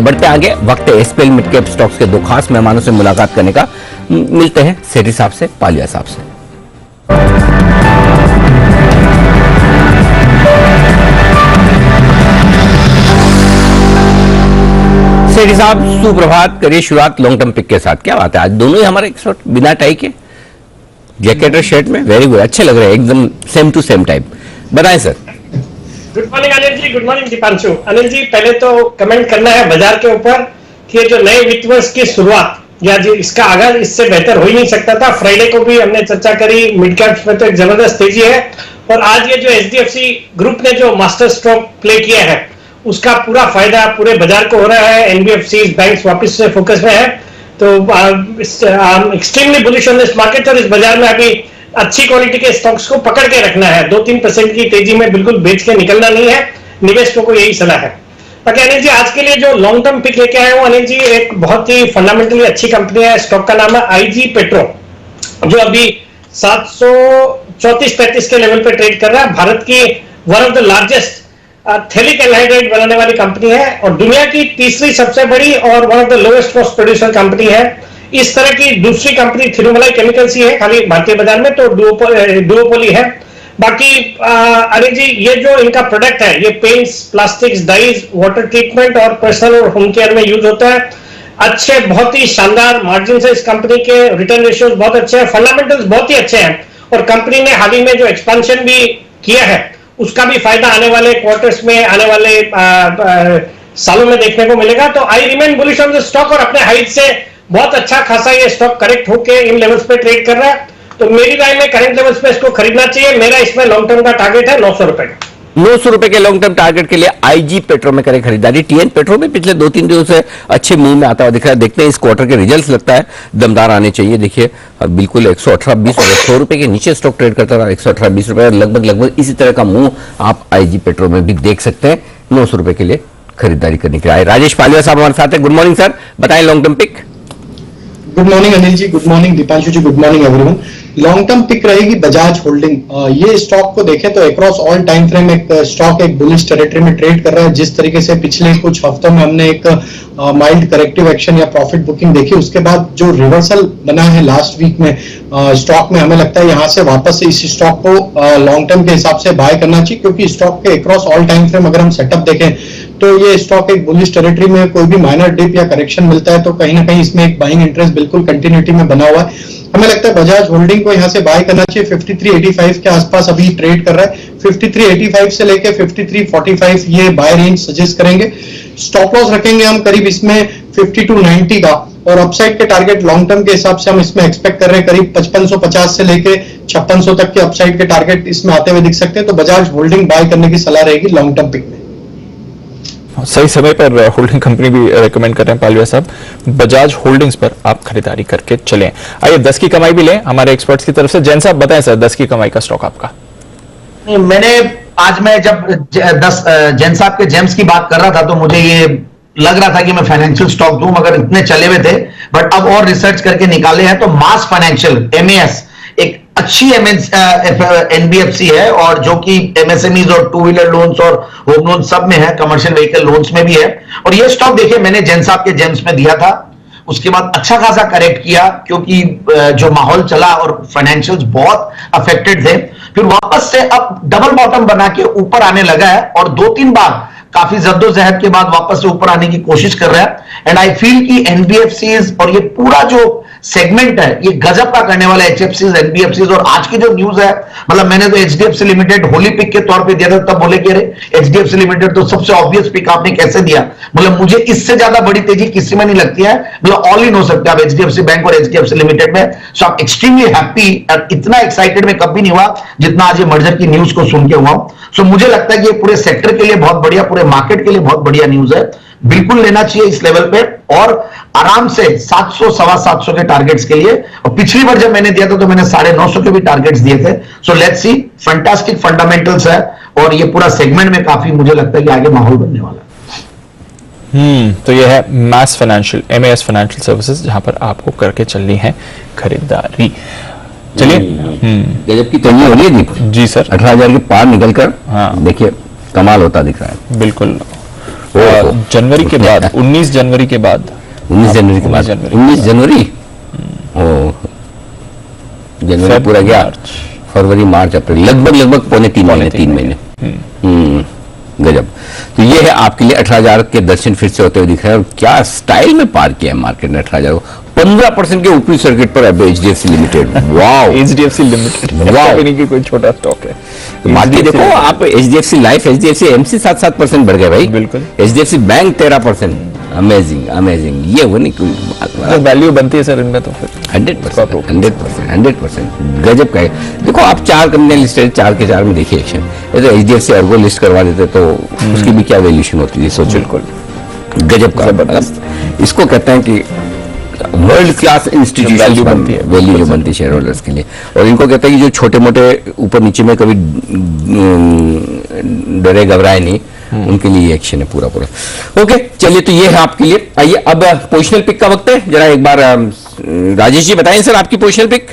बढ़ते आगे, वक्त है एसपीएल मिड कैप स्टॉक्स के दो खास मेहमानों से मुलाकात करने का। मिलते हैं सेठी साहब से, पालिया साहब से। सेठी साहब सुप्रभात, करिए शुरुआत लॉन्ग टर्म पिक के साथ। क्या बात है, आज दोनों ही हमारे एक्सपर्ट बिना टाई के जैकेट और शर्ट में, वेरी गुड, अच्छे लग रहे हैं, एकदम सेम टू सेम टाइप। बताएं sir. Good morning Anil ji, good morning Deepanshu. Anil ji, पहले तो कमेंट करना है बाजार के ऊपर कि ये जो नए वित्त वर्ष की शुरुआत या जो इसका आगाज इससे बेहतर हो ही नहीं सकता था। फ्राइडे को भी हमने चर्चा करी, मिड कैप्स में तो एक जबरदस्त तेजी है, और आज ये जो एचडीएफसी ग्रुप ने जो मास्टर स्ट्रोक प्ले किया है उसका पूरा फायदा पूरे बाजार को हो रहा है। एनबीएफसी बैंक्स वापस से फोकस में है, तो extremely bullish on this market. और इस बाजार में अभी अच्छी क्वालिटी के स्टॉक्स को पकड़ के रखना है, 2-3% की तेजी में बिल्कुल बेच के निकलना नहीं है, निवेशकों को यही सलाह है। बाकी अनिल जी, आज के लिए जो लॉन्ग टर्म पिक लेके आए हूं अनिल जी, एक बहुत ही फंडामेंटली अच्छी कंपनी है, स्टॉक का नाम है आईजी पेट्रो, जो अभी 734-35 के लेवल पे ट्रेड कर रहा है। भारत की one of the largest phthalic anhydride बनाने वाली कंपनी है और दुनिया की तीसरी सबसे बड़ी और one of the lowest cost producer company है। इस तरह की दूसरी कंपनी थिरुमलाई केमिकल्स ही है खाली भारतीय बाजार में, तो डुओपोली है। बाकी अरे जी, ये जो इनका प्रोडक्ट है ये paints, plastics, dyes, water treatment और पर्सनल और होम केयर में यूज होता है। अच्छे, बहुत ही शानदार मार्जिन है इस कंपनी के, रिटर्न रेशियोज बहुत अच्छे हैं, फंडामेंटल्स बहुत ही अच्छे हैं, और कंपनी ने हाल ही में जो एक्सपेंशन भी किया है उसका भी फायदा आने वाले क्वार्टर्स में, आने वाले सालों में देखने को मिलेगा। तो I remain bullish on the stock, और अपने हाइट से बहुत अच्छा खासा ये स्टॉक करेक्ट होके इन लेवल्स पे ट्रेड कर रहा है। तो मेरी राय में करंट लेवल्स पे इसको खरीदना चाहिए। मेरा इसमें लॉन्ग टर्म का टारगेट है 900 रुपए का। 900 रुपए के लॉन्ग टर्म टारगेट के लिए आईजी पेट्रो में करें खरीदारी। टीएन पेट्रो में पिछले 2-3 दिनों से अच्छे मूव में आता हुआ दिख रहा है। देखते हैं इस क्वार्टर के रिजल्ट्स, लगता है दमदार आने चाहिए। देखिए बिल्कुल 118-20 और 100 रुपए के नीचे स्टॉक ट्रेड करता रहा, 118-20 रुपए, लगभग इसी तरह का मूव आप आईजी पेट्रो में भी देख सकते हैं। 900 रुपए के लिए खरीदारी करने के लिए आए राजेश पालिया साहब हमारे साथ है। गुड मॉर्निंग सर, बताएं long term pick. Good morning Anil ji, good morning Deepanshu ji, good morning everyone. Long term pick रहेगी बजाज होल्डिंग। ये स्टॉक को देखें तो अक्रॉस ऑल टाइम फ्रेम एक स्टॉक एक बुलिश टेरिटरी में ट्रेड कर रहा है। जिस तरीके से पिछले कुछ हफ्तों में हमने एक माइल्ड करेक्टिव एक्शन या प्रॉफिट बुकिंग देखी, उसके बाद जो रिवर्सल बना है लास्ट वीक में स्टॉक में, हमें लगता है यहाँ से वापस इस स्टॉक को लॉन्ग टर्म के हिसाब से बाय करना चाहिए, क्योंकि स्टॉक के अक्रॉस ऑल टाइम फ्रेम अगर हम सेटअप देखें तो ये स्टॉक एक बुलिश टेरिटरी में, कोई भी माइनर डिप या करेक्शन मिलता है तो कहीं ना कहीं इसमें एक बाइंग इंटरेस्ट बिल्कुल कंटिन्यूटी में बना हुआ है। हमें लगता है बजाज होल्डिंग को यहाँ से बाय करना चाहिए। 53.85 के आसपास अभी ट्रेड कर रहा है। 53.85 से लेके 53.45 ये बाय रेंज सजेस्ट करेंगे। स्टॉप लॉस रखेंगे हम करीब इसमें 52.90 का, और अपसाइड के टारगेट लॉन्ग टर्म के हिसाब से हम इसमें एक्सपेक्ट कर रहे हैं करीब 5550 से लेके 5600 तक के अपसाइड के टारगेट इसमें आते हुए दिख सकते हैं। तो बजाज होल्डिंग बाय करने की सलाह रहेगी लॉन्ग टर्म पिक में। सही समय पर होल्डिंग कंपनी भी रेकमेंड कर रहे हैं पालिया साहब, बजाज होल्डिंग्स पर आप खरीदारी करके चलें। आइए 10 की कमाई भी लें हमारे एक्सपर्ट्स की तरफ से। जैन साहब बताएं सर, 10 की कमाई का स्टॉक आपका। मैं जब 10 जैन साहब के जेम्स की बात कर रहा था तो मुझे ये लग रहा था कि मैं फाइनेंशियल स्टॉक दूं, मगर इतने चले हुए थे, बट अब और रिसर्च करके निकाले हैं तो मास फाइनेंशियल एमएएस एक अच्छी एनबीएफसी है, और जो कि एमएसएमईज और टू व्हीलर लोन्स और होम लोन सब में है, कमर्शियल व्हीकल लोन्स में भी है। और ये स्टॉक देखिए मैंने जैन साहब के जेम्स में दिया था, उसके बाद अच्छा खासा करेक्ट किया क्योंकि जो माहौल चला और फाइनेंशियल्स बहुत अफेक्टेड थे, फिर वापस से अब डबल बॉटम बना के ऊपर आने लगा है, और 2-3 बार काफी जद्दोजहद के बाद वापस से ऊपर आने की कोशिश कर रहा है। एंड आई फील कि एनबीएफसीज और ये पूरा जो सेगमेंट है ये गजब का करने वाला है, एचएफसीज, एनबीएफसीज। और आज की जो न्यूज है, मतलब मैंने तो एचडीएफसी लिमिटेड होली पिक के तौर पे दिया था, तब बोले कि अरे एचडीएफसी लिमिटेड तो सबसे ऑब्वियस पिक आपने कैसे दिया। मतलब मुझे इससे ज्यादा बड़ी तेजी किसी में नहीं लगती है, मतलब ऑल इन हो सकता है आप एचडीएफसी बैंक और एचडीएफसी लिमिटेड में। सो आप एक्सट्रीमली हैप्पी, इतना एक्साइटेड में कभी नहीं हुआ जितना आज ये मर्जर की न्यूज को सुन के हुआ। सो मुझे लगता है कि ये पूरे सेक्टर के लिए बहुत बढ़िया, पूरे मार्केट के लिए बहुत बढ़िया न्यूज है। बिल्कुल लेना चाहिए इस लेवल पे, और आराम से 700 सवा 700 के टारगेट्स के लिए। और पिछली बार जब मैंने दिया था तो मैंने 950 के भी टारगेट्स दिए थे। So let's see, fantastic fundamentals है, और ये पूरा सेगमेंट में काफी मुझे लगता है कि आगे माहौल बनने वाला है। तो ये है MAS Financial, MAS Financial Services, जहां पर आपको करके चलनी है खरीदारी। चलिए गजब की तेजी हो रही है दीप जी सर, 18,000 के पार निकलकर, हाँ देखिए कमाल होता दिख रहा है। बिल्कुल ओहो। जनवरी के बाद 19 जनवरी के बाद 19 जनवरी के बाद 19 जनवरी जनवरी पूरा गया, मार्च। फरवरी मार्च अप्रैल, लगभग पौने 3 महीने, 3 महीने। गजब। तो ये है आपके लिए 18,000 के दर्शन फिर से होते हुए दिख रहे हैं, और क्या स्टाइल में पार किया है मार्केट ने 18,000 को। 15% के ऊपरी सर्किट पर है HDFC limited. Wow, HDFC limited company की कोई छोटा स्टॉक है। बाकी देखो आप एचडीएफसी लाइफ, एचडीएफसी एमसी 7% बढ़ गए भाई, बिल्कुल। HDFC bank 13%। अमेजिंग अमेजिंग, ये वो नहीं कोई वैल्यू बनती है सर इनमें तो फिर 100% गजब का है। देखो आप 4 कंपनियां लिस्टेड, 4 के 4 में देखिए एक्शन। ये तो एचडीएफसी अर्गो लिस्ट करवा देते तो उसकी भी क्या वैल्यूएशन होती थी, सोचो। बिल्कुल गजब का, मतलब इसको कहते हैं कि वर्ल्ड क्लास इंस्टीट्यूशन वैल्यू बनती है, वैल्यू जो बनती है शेयर होल्डर्स के लिए। और इनको कहते हैं कि जो छोटे मोटे ऊपर नीचे में कभी डरे घबराए नहीं, उनके लिए एक्शन है पूरा। ओके, चलिए, तो ये है आपके लिए। आइए अब पोजिशनल पिक का वक्त है, जरा एक बार राजेश जी बताएं सर आपकी पोजिशनल पिक।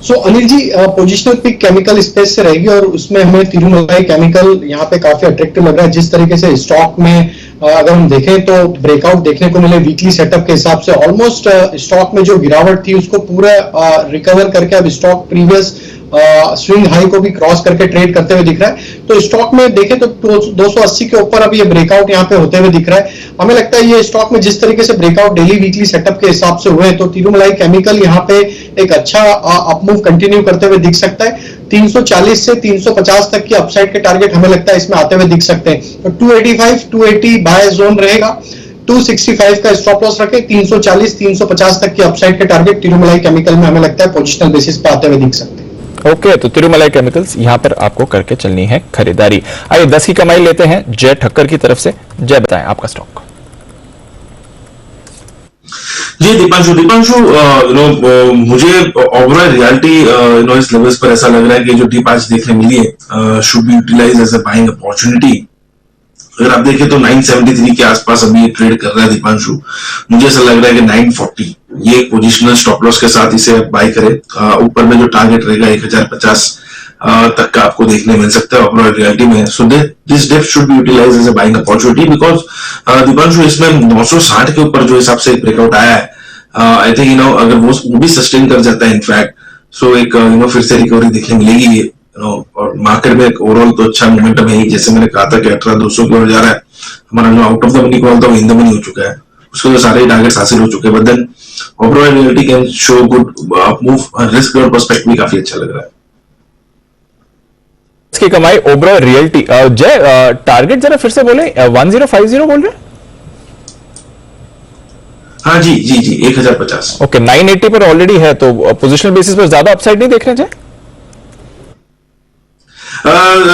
सो Anil ji, positional pick chemical space से रहेगी, और उसमें हमें तिरुमलाई केमिकल यहाँ पे काफी अट्रैक्टिव लग रहा है। जिस तरीके से स्टॉक में अगर हम देखें तो ब्रेकआउट देखने को मिले वीकली सेटअप के हिसाब से, ऑलमोस्ट स्टॉक में जो गिरावट थी उसको पूरा रिकवर करके अब स्टॉक प्रीवियस स्विंग हाई को भी क्रॉस करके ट्रेड करते हुए दिख रहा है। तो स्टॉक में देखें तो 280 के ऊपर अब ये ब्रेकआउट यहाँ पे होते हुए दिख रहा है। हमें लगता है ये स्टॉक में जिस तरीके से ब्रेकआउट डेली वीकली सेटअप के हिसाब से हुए, तो तिरुमलाई केमिकल यहाँ पे एक अच्छा अपमूव कंटिन्यू करते हुए दिख सकता है। 340 से 350 तक की अपसाइड के टारगेट हमें लगता है इसमें आते हुए दिख सकते हैं। तो 285 280 बाय जोन रहेगा, 265 का स्टॉप लॉस रखें, 340 350 तक की अपसाइड के टारगेट तिरुमलाई केमिकल में हमें लगता है पोजिशनल बेसिस पे आते हुए दिख सकते हैं। ओके, तो तिरुमलाई केमिकल्स यहां पर आपको करके चलनी है खरीदारी। आइए 10 की कमाई लेते हैं जय ठक्कर की तरफ से। जय, बताएं आपका स्टॉक। जी दीपांशु, मुझे ओवरऑल रियलिटी इस लेवल्स पर ऐसा लग रहा है कि जो डिप आज देखने मिली है should be utilise as a buying opportunity. अगर आप देखें तो 973 के आसपास अभी ये ट्रेड कर रहा है दीपांशु। मुझे ऐसा लग रहा है कि 940 ये एक पोजिशनल स्टॉप लॉस के साथ इसे बाय करें। ऊपर में जो टारगेट रहेगा 1050 तक का आपको देखने मिल सकता है ओवरऑल रियलिटी में। So this depth should be utilise as a buying opportunity, because Deepanshu इसमें 960 के ऊपर जो हिसाब से ब्रेकआउट आया है, आई थिंक अगर वो भी सस्टेन कर जाता है इनफैक्ट, सो एक फिर से रिकवरी देखने मिलेगी। और मार्केट में ओवरऑल तो अच्छा मोमेंटम है ही। जैसे मैंने कहा था कि 18,200 की ओर जा रहा है, हमारा जो out of the money call था वो इन द मनी हो चुका है, उसके तो सारे टारगेट्स हासिल हो चुके हैं। But then overall reality can show good move, risk और पर्सपेक्टिव भी काफी अच्छा लग रहा है। इसकी कमाई ओबरॉय रियल्टी। जय, टारगेट जरा फिर से बोले, 1050 बोल रहे हैं? हाँ जी 1050। ओके, 980 पर ऑलरेडी है, तो पोजिशनल बेसिस पर ज्यादा अपसाइड नहीं देख रहे हैं।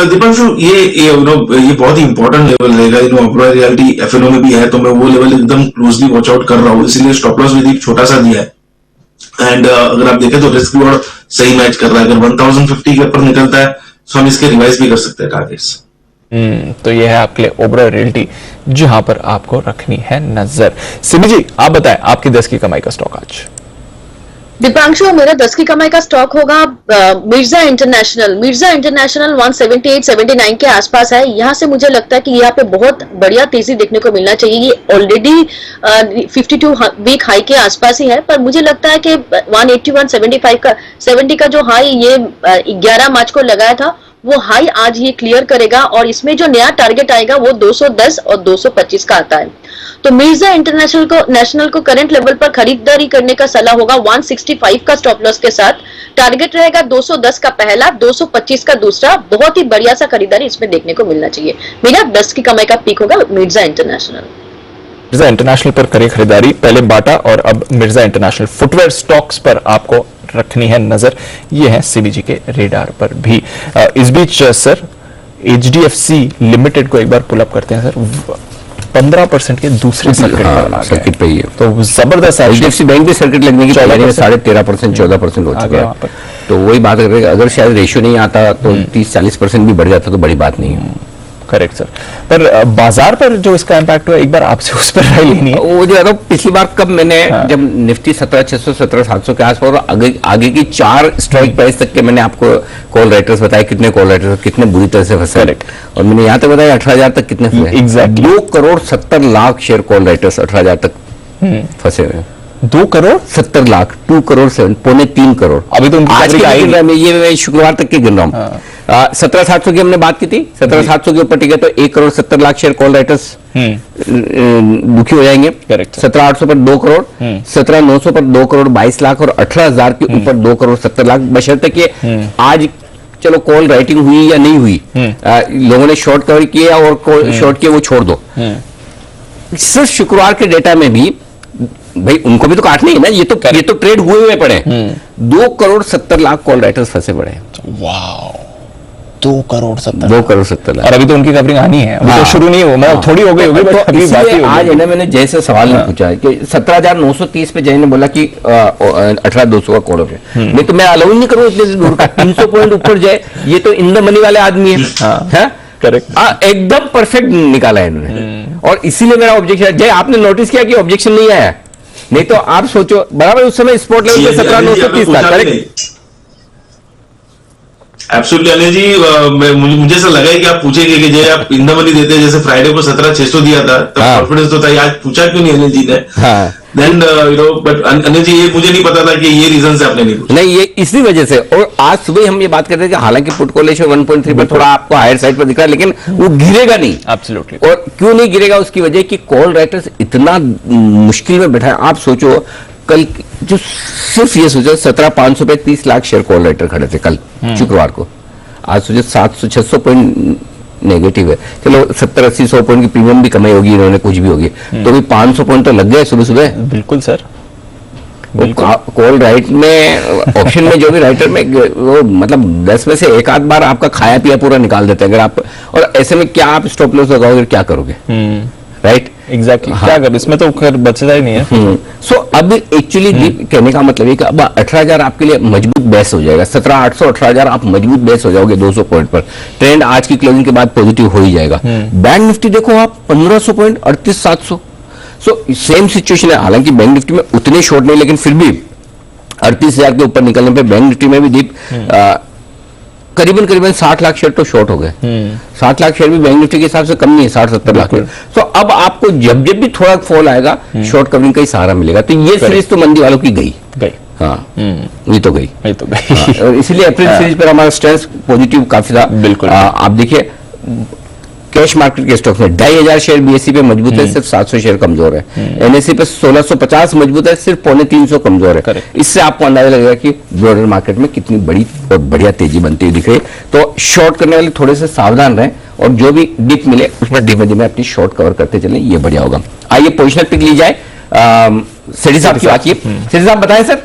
दीपांशु, ये बहुत ही इंपॉर्टेंट लेवल रहेगा। ओवरऑल रियलिटी एफएनओ में भी है, तो मैं वो लेवल एकदम क्लोजली वॉच आउट कर रहा हूँ, इसीलिए स्टॉप लॉस भी छोटा सा दिया है। एंड अगर आप देखें तो रिस्क रिवॉर्ड सही मैच कर रहा है। अगर 1050 के ऊपर निकलता है तो हम इसके रिवाइज भी कर सकते हैं टारगेट्स। तो ये है आपके लिए ओबरॉय रियल्टी, जहां पर आपको रखनी है नजर। सिमी जी, आप बताएं आपकी 10 की कमाई का स्टॉक आज। दीपांशु, मेरा 10 की कमाई का स्टॉक होगा मिर्जा इंटरनेशनल। मिर्जा इंटरनेशनल 178-79 के आसपास है। यहाँ से मुझे लगता है कि यहाँ पे बहुत बढ़िया तेजी देखने को मिलना चाहिए। ये ऑलरेडी 52 वीक हाई के आसपास ही है, पर मुझे लगता है कि 180-175 का जो हाई ये 11 मार्च को लगाया था, वो हाई आज ये क्लियर करेगा, और इसमें जो नया टारगेट आएगा वो 210 और 225 का आता है। तो मिर्जा इंटरनेशनल को करंट लेवल पर खरीदारी करने का सलाह होगा 165 का स्टॉप लॉस के साथ। टारगेट रहेगा 210 का पहला, 225 का दूसरा। बहुत ही बढ़िया सा खरीदारी इसमें देखने को मिलना चाहिए। मेरा 10 की कमाई का पीक होगा मिर्जा इंटरनेशनल। मिर्जा इंटरनेशनल पर करें खरीदारी, पहले बाटा और अब मिर्जा इंटरनेशनल। फुटवेयर स्टॉक्स पर आपको रखनी है नजर, ये है सीबीजी के रेडार पर भी। इस बीच सर एचडीएफसी लिमिटेड को एक बार पुल अप करते हैं सर। 15% के दूसरे सर्किट पे ही है, तो जबरदस्त है। एचडीएफसी बैंक भी सर्किट लगने की तैयारी में 13% 14% हो चुका है। तो वही बात कर रहे हैं, अगर शायद रेशियो नहीं आता तो 30-40% भी बढ़ जाता तो बड़ी बात नहीं है। Correct sir. पर बाजार पर जो इसका इम्पैक्ट हुआ, एक बार आपसे उस पर राय लेनी है। वो जो है ना, पिछली बार कब मैंने जब निफ्टी 17,600 17,700 के आसपास और आगे की 4 स्ट्राइक प्राइस तक के मैंने आपको कॉल राइटर्स बताए, कितने कॉल राइटर्स कितने बुरी तरह से फंसे, और मैंने यहाँ तक बताया 18,000 तक कितने फंसे। Exactly. 2,70,00,000 शेयर कॉल राइटर्स 18,000 तक फंसे हुए। 2,70,00,000 2 करोड़ 7 पौने 3 करोड़। अभी तो उनकी आज coverage की आएगी। गिन रहा है, ये मैं शुक्रवार तक की गिन रहा हूँ। 17,700 की हमने बात की थी, 17,700 के ऊपर टिके तो 1,70,00,000 शेयर कॉल राइटर्स दुखी हो जाएंगे। Correct. 17,800 पर 2 करोड़, 17,900 पर 2 करोड़ 22 लाख और 18,000 के ऊपर 2 करोड़ 70 लाख, बशर्ते कि आज चलो कॉल राइटिंग हुई या नहीं हुई, लोगों ने शॉर्ट कवर किया और शॉर्ट किया वो छोड़ दो, सिर्फ शुक्रवार के डेटा में भी भाई उनको भी तो काटने ही ना, ये तो ट्रेड हुए हुए पड़े। 2 करोड़ 70 लाख कॉल राइटर्स फंसे पड़े हैं। वाओ, 2 करोड़ 70 2 करोड़ 70 लाख। और अभी तो उनकी कवरिंग आनी है, अभी तो शुरू नहीं हो, मतलब थोड़ी हो गई होगी, तो बट अभी बाकी इसलिए आज होगी। है ना, मैंने जय से सवाल नहीं पूछा है कि 17,930 पे जय ने बोला कि 18,200 का कॉल है, नहीं तो मैं अलाउ नहीं करूँ इतने दूर का। 300 पॉइंट ऊपर जाए, ये तो इन द मनी वाले आदमी है। करेक्ट, एकदम परफेक्ट निकाला है इन्होंने, और इसीलिए मेरा ऑब्जेक्शन, जय आपने नोटिस किया कि ऑब्जेक्शन नहीं आया, नहीं तो आप सोचो बराबर उस समय स्पोर्ट लेवल पे 17,930 था। करेक्ट, एब्सोल्युटली अनिल जी, मुझे ऐसा लगा है कि आप पूछेंगे कि जय आप इन द मनी देते हैं, जैसे फ्राइडे को 17,600 दिया था, तब कॉन्फिडेंस तो था, आज पूछा क्यों नहीं अनिल जी ने? देन बट अनिल जी, ये मुझे नहीं पता था कि ये रीजन से आपने नहीं पूछा। नहीं, ये इसी वजह से। और आज सुबह हम ये बात करते थे कि हालांकि पुट कॉल रेशियो 1.3 पर थोड़ा आपको हायर साइड पर दिख रहा है, लेकिन वो गिरेगा नहीं। एब्सोल्युटली। और क्यों नहीं गिरेगा, उसकी वजह कि कॉल राइटर्स इतना मुश्किल में बैठा है। आप सोचो कल जो सिर्फ ये सोचो 17,500 पे 30 लाख शेयर कॉल राइटर खड़े थे कल शुक्रवार को, आज सोचो 700-600 पॉइंट नेगेटिव है। चलो 70-80-100 पॉइंट की प्रीमियम भी कमाई होगी इन्होंने, कुछ भी होगी, तो भी 500 पॉइंट तो लग गए सुबह सुबह। बिल्कुल सर, कॉल राइट में ऑप्शन में जो भी राइटर में वो मतलब 10 में से एक आध बार आपका खाया पिया पूरा निकाल देते हैं अगर आप, और ऐसे में क्या आप स्टॉप लॉस लगाओगे, क्या करोगे? Right, exactly. क्या कर, इसमें तो खैर बचता ही नहीं है। सो अब एक्चुअली कहने का मतलब है कि अब 18,000 आपके लिए मजबूत बेस हो जाएगा। 17,800 18,000 आप मजबूत बेस हो जाओगे 200 पॉइंट पर। ट्रेंड आज की क्लोजिंग के बाद पॉजिटिव हो ही जाएगा। बैंक निफ्टी देखो आप 1,500 पॉइंट 38,700। सो सेम सिचुएशन है, हालांकि बैंक निफ्टी में उतने शॉर्ट नहीं, लेकिन फिर भी 38,000 के ऊपर निकलने पे बैंक निफ्टी में भी दीप करीबन 60 लाख शेयर तो शॉर्ट हो गए। 60 लाख शेयर भी बैंक निफ्टी के हिसाब से कम नहीं है, 60-70 लाख। तो अब आपको जब भी थोड़ा फॉल आएगा शॉर्ट कवरिंग का ही सहारा मिलेगा। तो ये सीरीज तो मंदी वालों की गई। हाँ, ये तो गई। और इसीलिए अप्रैल सीरीज पर हमारा स्ट्रेंथ पॉजिटिव काफी था। बिल्कुल। आप देखिए कैश मार्केट के स्टॉक में 2,500 शेयर बीएससी पे मजबूत है, सिर्फ 700 शेयर कमजोर है। एनएससी पे 1,650 मजबूत है, सिर्फ 250-300 कमजोर है। इससे आपको अंदाजा लगेगा कि ब्रॉडर मार्केट में कितनी बड़ी और बढ़िया तेजी बनती हुई दिख रही है। तो शॉर्ट करने वाले थोड़े से सावधान रहें, और जो भी डिप मिले उसमें धीमे धीमे अपनी शॉर्ट कवर करते चलें, ये बढ़िया होगा। आइए पोजिशनल पिक ली जाए। सेठी साहब की बात, सेठी साहब बताएं सर।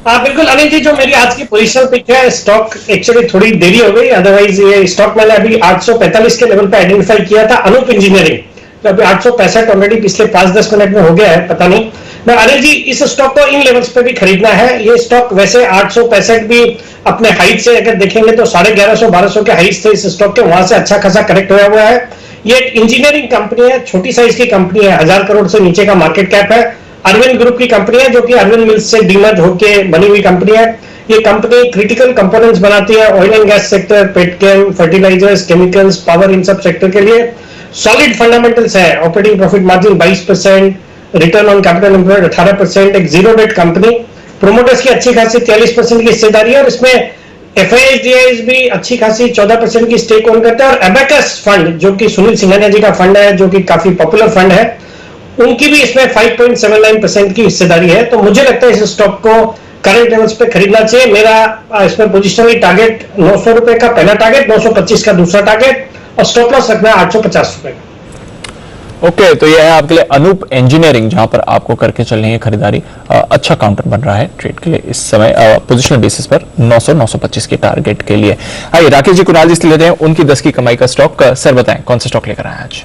हाँ बिल्कुल अनिल जी, जो मेरी आज की पोजीशन पिक है, स्टॉक एक्चुअली थोड़ी देरी हो गई, अदरवाइज ये स्टॉक मैंने अभी 845 के लेवल पे आइडेंटिफाई किया था, अनूप इंजीनियरिंग। तो अभी 865 ऑलरेडी पिछले 5-10 मिनट में हो गया है, पता नहीं। मैं अनिल जी, इस स्टॉक को इन लेवल्स पे भी खरीदना है। ये स्टॉक वैसे 865 भी अपने हाइट से अगर देखेंगे तो 1150-1200 के हाइट थे इस स्टॉक के, वहां से अच्छा खासा करेक्ट होया हुआ है। ये एक इंजीनियरिंग कंपनी है, छोटी साइज की कंपनी है, 1000 करोड़ से नीचे का मार्केट कैप है। अरविंद ग्रुप की कंपनी है, जो कि अरविंद मिल्स से डीमर्ज होकर बनी हुई कंपनी है। ये कंपनी क्रिटिकल कंपोनेंट्स बनाती है oil and gas sector, petrochem, fertilisers, chemicals, power, इन सब सेक्टर के लिए। सॉलिड फंडामेंटल्स है, operating profit margin 22%, return on capital employed 18%, एक जीरो डेट कंपनी। प्रोमोटर्स की अच्छी खासी 43% की हिस्सेदारी है, और इसमें एफआईएस भी अच्छी खासी 14% की स्टेक ओन करते हैं। और एबेकस फंड, जो कि सुनील सिंघानिया जी का फंड है, जो कि काफी पॉपुलर फंड है, उनकी भी इसमें 5.79% की हिस्सेदारी है। तो मुझे लगता है इस स्टॉक को करंट लेवल्स पे खरीदना चाहिए। मेरा इसमें पोजिशनली टारगेट 900 रुपए का पहला टारगेट, 925 का दूसरा टारगेट, और स्टॉप लॉस रखना है 850 रुपए का। ओके, तो ये है आपके लिए अनूप इंजीनियरिंग, जहां पर आपको करके चलनी है खरीदारी। अच्छा काउंटर बन रहा है ट्रेड के लिए इस समय पोजिशनल बेसिस पर 900-925 के टारगेट के लिए। आइए राकेश जी कुणाल जी से लेते हैं उनकी 10 की कमाई का स्टॉक। सर बताएं कौन सा स्टॉक लेकर आए आज?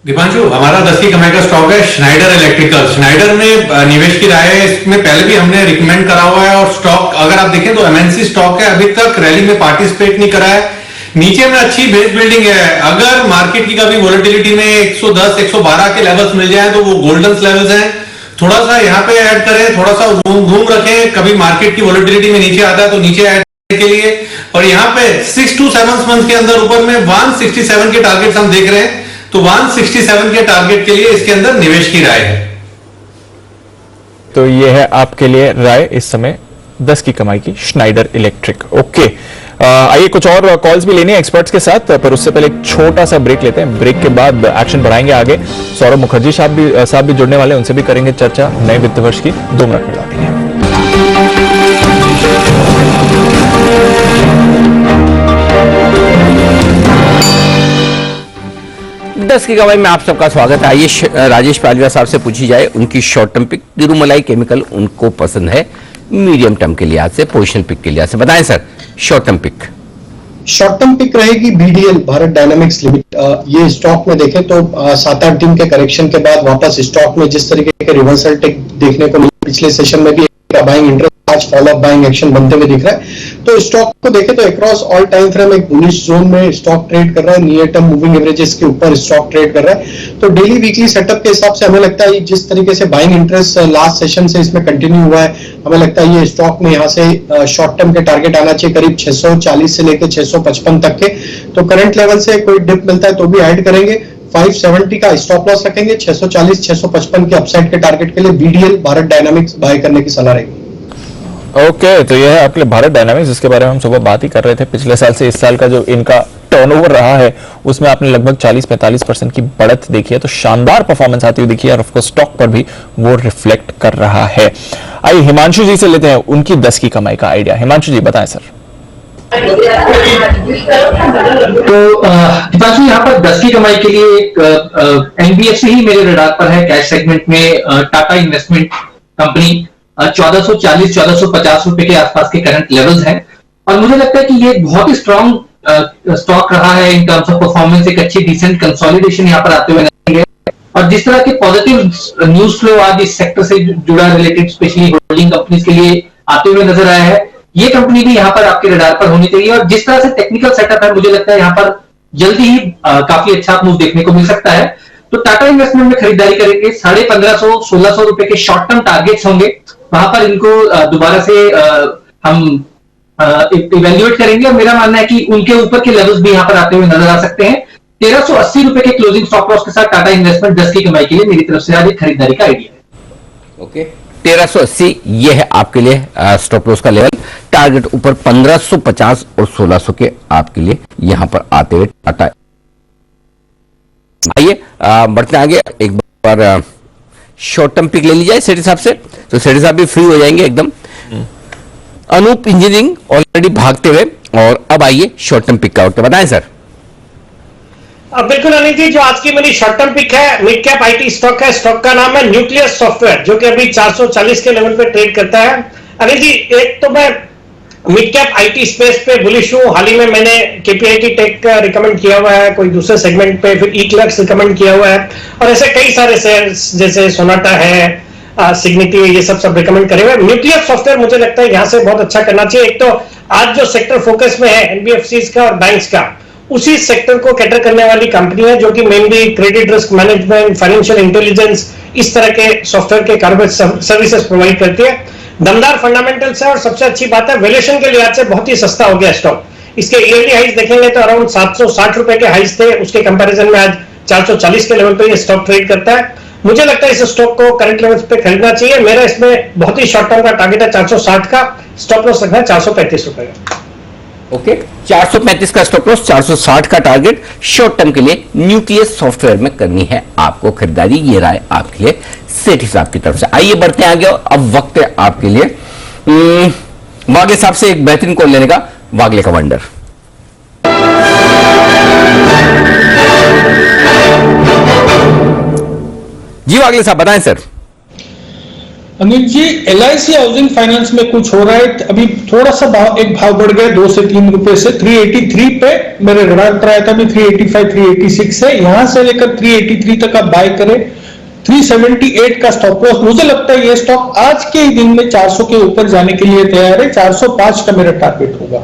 दीपांशु, हमारा 10 की कमाई का स्टॉक है श्नाइडर इलेक्ट्रिकल। श्नाइडर में निवेश की राय है, इसमें पहले भी हमने रिकमेंड करा हुआ है और स्टॉक अगर आप देखें तो एमएनसी स्टॉक है, अभी तक रैली में पार्टिसिपेट नहीं करा है। नीचे में अच्छी बेस बिल्डिंग है, अगर मार्केट की कभी वोलेटिलिटी में 110 112 के लेवल्स मिल जाए तो वो गोल्डन लेवल्स हैं। थोड़ा सा यहाँ पे ऐड करें, थोड़ा सा घूम रखें, कभी मार्केट की वोलेटिलिटी में नीचे आता है तो नीचे ऐड के लिए। और यहाँ पे 6 to 7 मंथ के अंदर ऊपर में 167 के टारगेट हम देख रहे हैं, तो 167 के टारगेट के लिए इसके अंदर निवेश की राय है। तो ये है आपके लिए राय इस समय 10 की कमाई की श्नाइडर इलेक्ट्रिक। ओके, आइए कुछ और कॉल्स भी लेने हैं एक्सपर्ट्स के साथ, पर उससे पहले एक छोटा सा ब्रेक लेते हैं। ब्रेक के बाद एक्शन बढ़ाएंगे आगे। सौरभ मुखर्जी साहब भी जुड़ने वाले हैं, उनसे भी करेंगे चर्चा नए वित्त वर्ष की। 2 मिनट में लौटेंगे। 10 की कमाई में आप सबका स्वागत है। आइए राजेश पालिया साहब से पूछी जाए उनकी short term pick. Tirumalai Chemical उनको पसंद है, मीडियम टर्म के लिहाज से, पोजिशनल पिक के लिहाज से बताएं सर। शॉर्ट टर्म पिक रहेगी बीडीएल, भारत डायनामिक्स लिमिटेड। ये स्टॉक में देखें तो 7-8 दिन के करेक्शन के बाद वापस स्टॉक में जिस तरीके के रिवर्सल टेक देखने को मिला, पिछले सेशन में भी बाइंग इंटरेस्ट, आज फॉलो अप बाइंग एक्शन बनते हुए दिख रहा है। तो स्टॉक को देखें तो अक्रॉस ऑल टाइम फ्रेम एक बुलिश जोन में स्टॉक ट्रेड कर रहा है, नियर टर्म मूविंग एवरेजेस के ऊपर स्टॉक ट्रेड कर रहा है। तो डेली वीकली सेटअप के हिसाब से हमें लगता है जिस तरीके से बाइंग इंटरेस्ट लास्ट सेशन से इसमें कंटिन्यू हुआ है, हमें लगता है ये स्टॉक में यहाँ से शॉर्ट टर्म के टारगेट आना चाहिए करीब 640 से लेकर 655 तक के। तो करंट लेवल से कोई डिप मिलता है तो भी ऐड करेंगे। 570 का स्टॉप लॉस रखेंगे, 640 655 के अपसाइड के टारगेट के लिए बीडीएल भारत डायनामिक्स बाय करने की सलाह रहेगी। ओके, तो यह है आपके भारत डायनामिक्स, जिसके बारे में हम सुबह बात ही कर रहे थे। पिछले साल से इस साल का जो इनका टर्नओवर रहा है उसमें आपने लगभग 40-45% की बढ़त देखी है, तो शानदार परफॉर्मेंस आती हुई देखी है और ऑफ कोर्स स्टॉक पर भी वो रिफ्लेक्ट कर रहा है। आइए हिमांशु जी से लेते हैं उनकी 10 की कमाई का आइडिया। हिमांशु जी बताएं सर। तो दीपांशु, यहाँ पर 10 की कमाई के लिए एक एनबीएफसी ही मेरे रडार पर है। कैश सेगमेंट में टाटा इन्वेस्टमेंट कंपनी 1440-1450 रुपए के आसपास के करंट लेवल्स हैं और मुझे लगता है कि ये बहुत ही स्ट्रॉन्ग स्टॉक रहा है इन टर्म्स ऑफ परफॉर्मेंस। एक अच्छी डिसेंट कंसोलिडेशन यहाँ पर आते हुए नजर आएंगे और जिस तरह के पॉजिटिव न्यूज फ्लो आज इस सेक्टर से जुड़ा रिलेटेड स्पेशली होल्डिंग कंपनीज के लिए आते हुए नजर आया है, ये कंपनी भी यहाँ पर आपके रडार पर होनी चाहिए। और जिस तरह से टेक्निकल सेटअप है, मुझे लगता है यहाँ पर जल्दी ही काफी अच्छा मूव देखने को मिल सकता है। तो टाटा इन्वेस्टमेंट में खरीदारी करेंगे, 1550-1600 रुपए के शॉर्ट टर्म टारगेट्स होंगे, वहां पर इनको दोबारा से हम इवेल्युएट करेंगे और मेरा मानना है कि उनके ऊपर के लेवल्स भी यहाँ पर आते हुए नजर आ सकते हैं। 1380 रुपए के क्लोजिंग स्टॉप लॉस के साथ टाटा इन्वेस्टमेंट 10 की कमाई के लिए मेरी तरफ से आज एक खरीदारी का आइडिया है। ओके, 1380 ये है आपके लिए स्टॉप लॉस का लेवल। टारगेट ऊपर 1550 और 1600 के आपके लिए यहां पर आते हुए टाटा। आइए बढ़ते आगे, एक बार शॉर्ट टर्म पिक ले ली जाए सेठी साहब से, तो सेठी साहब भी फ्री हो जाएंगे एकदम। अनूप इंजीनियरिंग ऑलरेडी भागते हुए, और अब आइए शॉर्ट टर्म पिक का आउट बताएं सर। बिल्कुल अनिल जी, जो आज की मेरी शॉर्ट टर्म पिक है मिड कैप आईटी स्टॉक है। स्टॉक का नाम है न्यूक्लियस सॉफ्टवेयर, जो कि अभी 440 के लेवल पे ट्रेड करता है। अनिल जी, एक तो मैं मिड कैप आईटी स्पेस पे बुलिश हूं। हाल ही में मैंने केपीआईटी टेक का रिकमेंड किया हुआ है, कोई दूसरे सेगमेंट पे फिर ई-क्लर्क्स रिकमेंड किया हुआ है, और ऐसे कई सारे शेयर्स जैसे सोनाटा है, सिग्निटी, ये सब रिकमेंड करे हुए। न्यूक्लियस सॉफ्टवेयर मुझे लगता है यहां से बहुत अच्छा करना चाहिए। एक तो आज जो सेक्टर फोकस में है एनबीएफसीज का और बैंक्स का, उसी सेक्टर को कैटर करने वाली कंपनी है, जो कि mainly credit risk management, financial intelligence, इस तरह के सॉफ्टवेयर के कारोबार सर्विसेज प्रोवाइड करती है। दमदार फंडामेंटल्स है और सबसे अच्छी बात है वैल्यूएशन के लिहाज से बहुत ही सस्ता हो गया स्टॉक। इसके ईयरली हाइज देखेंगे तो अराउंड 760 रुपए के हाइज थे, उसके कंपैरिजन में आज 440 के लेवल पे ये स्टॉक ट्रेड करता है। मुझे लगता है इस स्टॉक को करंट लेवल पे खरीदना चाहिए। मेरा इसमें बहुत ही शॉर्ट टर्म का टारगेट है 460 का, स्टॉप लॉस रखना है 435 रुपए का। ओके, 435 का स्टॉप लॉस, 460 का टारगेट शॉर्ट टर्म के लिए न्यूक्लियस सॉफ्टवेयर में करनी है आपको खरीदारी। ये राय आपके लिए सेठी साहब की तरफ से। आइए बढ़ते हैं आगे, अब वक्त है आपके लिए वागले साहब से एक बेहतरीन कॉल लेने का। वागले का वंडर। जी वागले साहब बताएं sir. Anil ji, LIC housing finance में कुछ हो रहा है अभी, थोड़ा सा एक भाव बढ़ गया 2 से 3 रुपए से 383 पे मेरे रडार पर आया था, अभी 385 386 है, यहां से लेकर 383 तक आप बाय करें, 378 का स्टॉप लॉस। मुझे लगता है ये स्टॉक आज के ही दिन में 400 के ऊपर जाने के लिए तैयार है, 405 का मेरा टारगेट होगा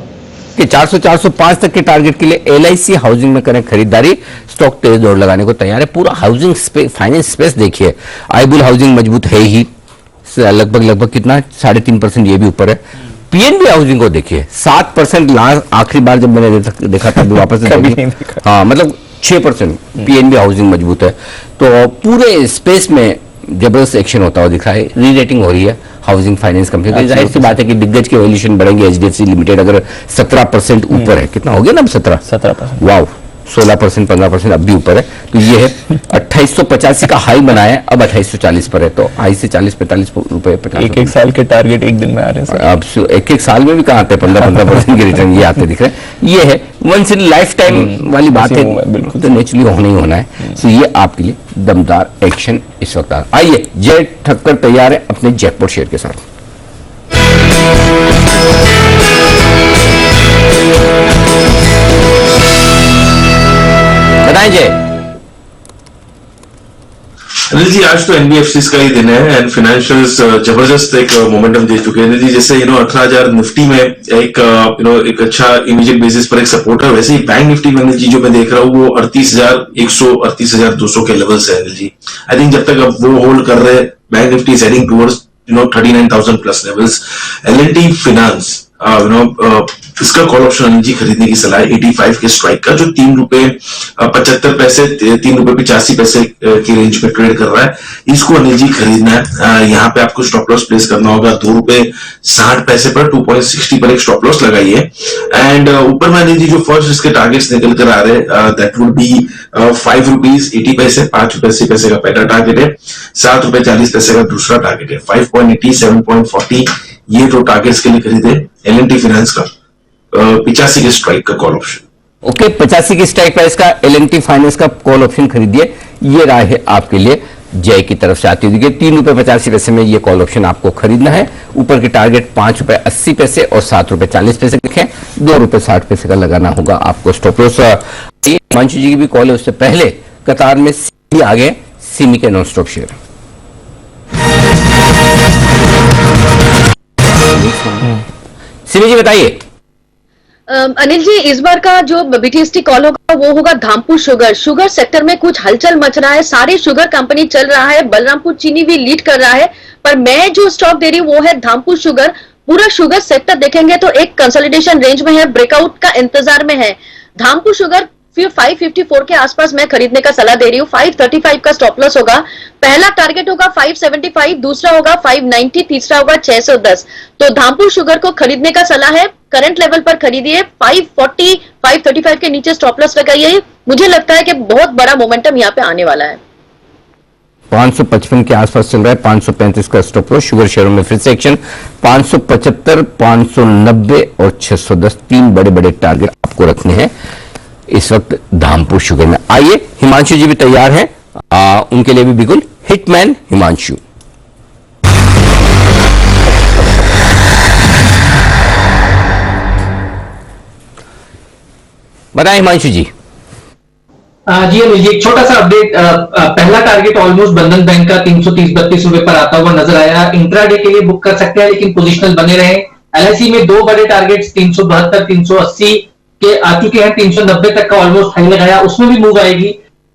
कि 400-405 तक के टारगेट के लिए LIC हाउसिंग में करें खरीदारी, स्टॉक तेज दौड़ लगाने को तैयार है। पूरा हाउसिंग फाइनेंस स्पेस देखिए, आईबुल हाउसिंग मजबूत है ही, लगभग कितना 3.5% ये भी ऊपर है। PNB हाउसिंग को देखिए 7% आखिरी बार जब मैंने देखा था वापस हाँ मतलब 6% PNB हाउसिंग मजबूत है। तो पूरे स्पेस में जबरदस्त एक्शन होता हुआ दिख रहा है, री रेटिंग हो रही है हाउसिंग फाइनेंस कंपनी की। जाहिर सी बात है कि दिग्गज के वैल्यूएशन बढ़ेंगे। HDFC लिमिटेड अगर 17% ऊपर है, कितना हो गया ना अब 17%, वाव 16% 15% अब भी ऊपर है। तो ये है 2885 का हाई बनाया है, अब 2840 पर है, तो हाई से 40-45 रुपए एक साल के टारगेट एक दिन में आ रहे हैं। अब एक साल में भी कहाँ आते हैं 15% के रिटर्न ये आते दिख रहे हैं। ये है वंस इन लाइफ टाइम वाली बात है, बिल्कुल तो नेचुरली होना ही होना है। तो ये आपके लिए दमदार एक्शन इस वक्त आइए जय ठक्कर तैयार है अपने जैकपॉट शेयर के साथ। बताएं जय। अनिल जी, आज तो NBFCs का ही दिन है एंड फाइनेंशियल्स जबरदस्त एक मोमेंटम दे चुके हैं। अनिल जी, जैसे 18,000 निफ्टी में एक एक अच्छा इमीडिएट बेसिस पर एक सपोर्ट है, वैसे ही बैंक निफ्टी में अनिल जी जो मैं देख रहा हूँ वो 38,100 38,200 के लेवल्स है अनिल जी। आई थिंक जब तक अब वो होल्ड कर रहे हैं, bank Nifty is heading towards 39,000 plus levels. L&T finance इसका कॉल ऑप्शन अनिल जी खरीदने की सलाह है 85 के स्ट्राइक का, जो 3 रुपए 75 पैसे 3 रुपए 85 पैसे की रेंज में ट्रेड कर रहा है। इसको अनिल जी खरीदना है। यहाँ पे आपको स्टॉप लॉस प्लेस करना होगा 2 रुपए 60 पैसे पर, 2.60 पर एक स्टॉप लॉस लगाइए। एंड ऊपर में अनिल जी जो फर्स्ट इसके टारगेट्स निकल कर आ रहे हैं दैट वुड बी 5 रुपीज 80 पैसे, 5 रुपए 80 पैसे का पहला टारगेट है, 7 रुपए 40 पैसे का दूसरा टारगेट है, 5.80 7.40 ये तो टारगेट्स के लिए खरीदे। L&T फाइनेंस का 85 के स्ट्राइक का कॉल ऑप्शन। ओके 85 की स्ट्राइक प्राइस का L&T फाइनेंस का कॉल ऑप्शन खरीदिए। ये राय है आपके लिए जय की तरफ से आती हुई। 3 रुपए 85 पैसे में ये कॉल ऑप्शन आपको खरीदना है। ऊपर के टारगेट 5 रुपए 80 पैसे और 7 रुपए 40 पैसे लिखे, 2 रुपए 60 पैसे का लगाना होगा आपको स्टॉप लॉस। हिमांशु जी की भी कॉल है, उससे पहले कतार में सिमी आ गए, सिमी के नॉन स्टॉक शेयर। सिमी जी बताइए। अनिल जी, इस बार का जो BTST कॉल होगा वो होगा धामपुर शुगर। शुगर सेक्टर में कुछ हलचल मच रहा है, सारे शुगर कंपनी चल रहा है, बलरामपुर चीनी भी लीड कर रहा है, पर मैं जो स्टॉक दे रही हूँ वो है धामपुर शुगर। पूरा शुगर सेक्टर देखेंगे तो एक कंसोलिडेशन रेंज में है, ब्रेकआउट का इंतजार में है। धामपुर शुगर फिर 554 के आसपास मैं खरीदने का सलाह दे रही हूँ। 535 का स्टॉप लॉस होगा, पहला टारगेट होगा 575, दूसरा होगा 590, तीसरा होगा 610। तो धामपुर शुगर को खरीदने का सलाह है, करंट लेवल पर खरीदिए, 540 535 के नीचे स्टॉप लॉस लगाइए। मुझे लगता है कि बहुत बड़ा मोमेंटम यहाँ पे आने वाला है। 555 के आसपास चल रहा है, 535 का स्टॉप लॉस। शुगर शेयरों में फिर से एक्शन, 575 590 और 610 तीन बड़े बड़े टारगेट आपको रखने हैं इस वक्त धामपुर शुगर में। आइए हिमांशु जी भी तैयार हैं, उनके लिए भी बिल्कुल हिटमैन हिमांशु। बताएं हिमांशु जी। जी अनिल जी, एक छोटा सा अपडेट। पहला टारगेट ऑलमोस्ट बंधन बैंक का 330-32 रुपए पर आता हुआ नजर आया। इंट्राडे के लिए बुक कर सकते हैं, लेकिन पोजिशनल बने रहे। LIC में 2 बड़े टारगेट्स 372 380 के आ चुके हैं, 390 तक का ऑलमोस्ट हाई लगाया, उसमें भी मूव आएगी।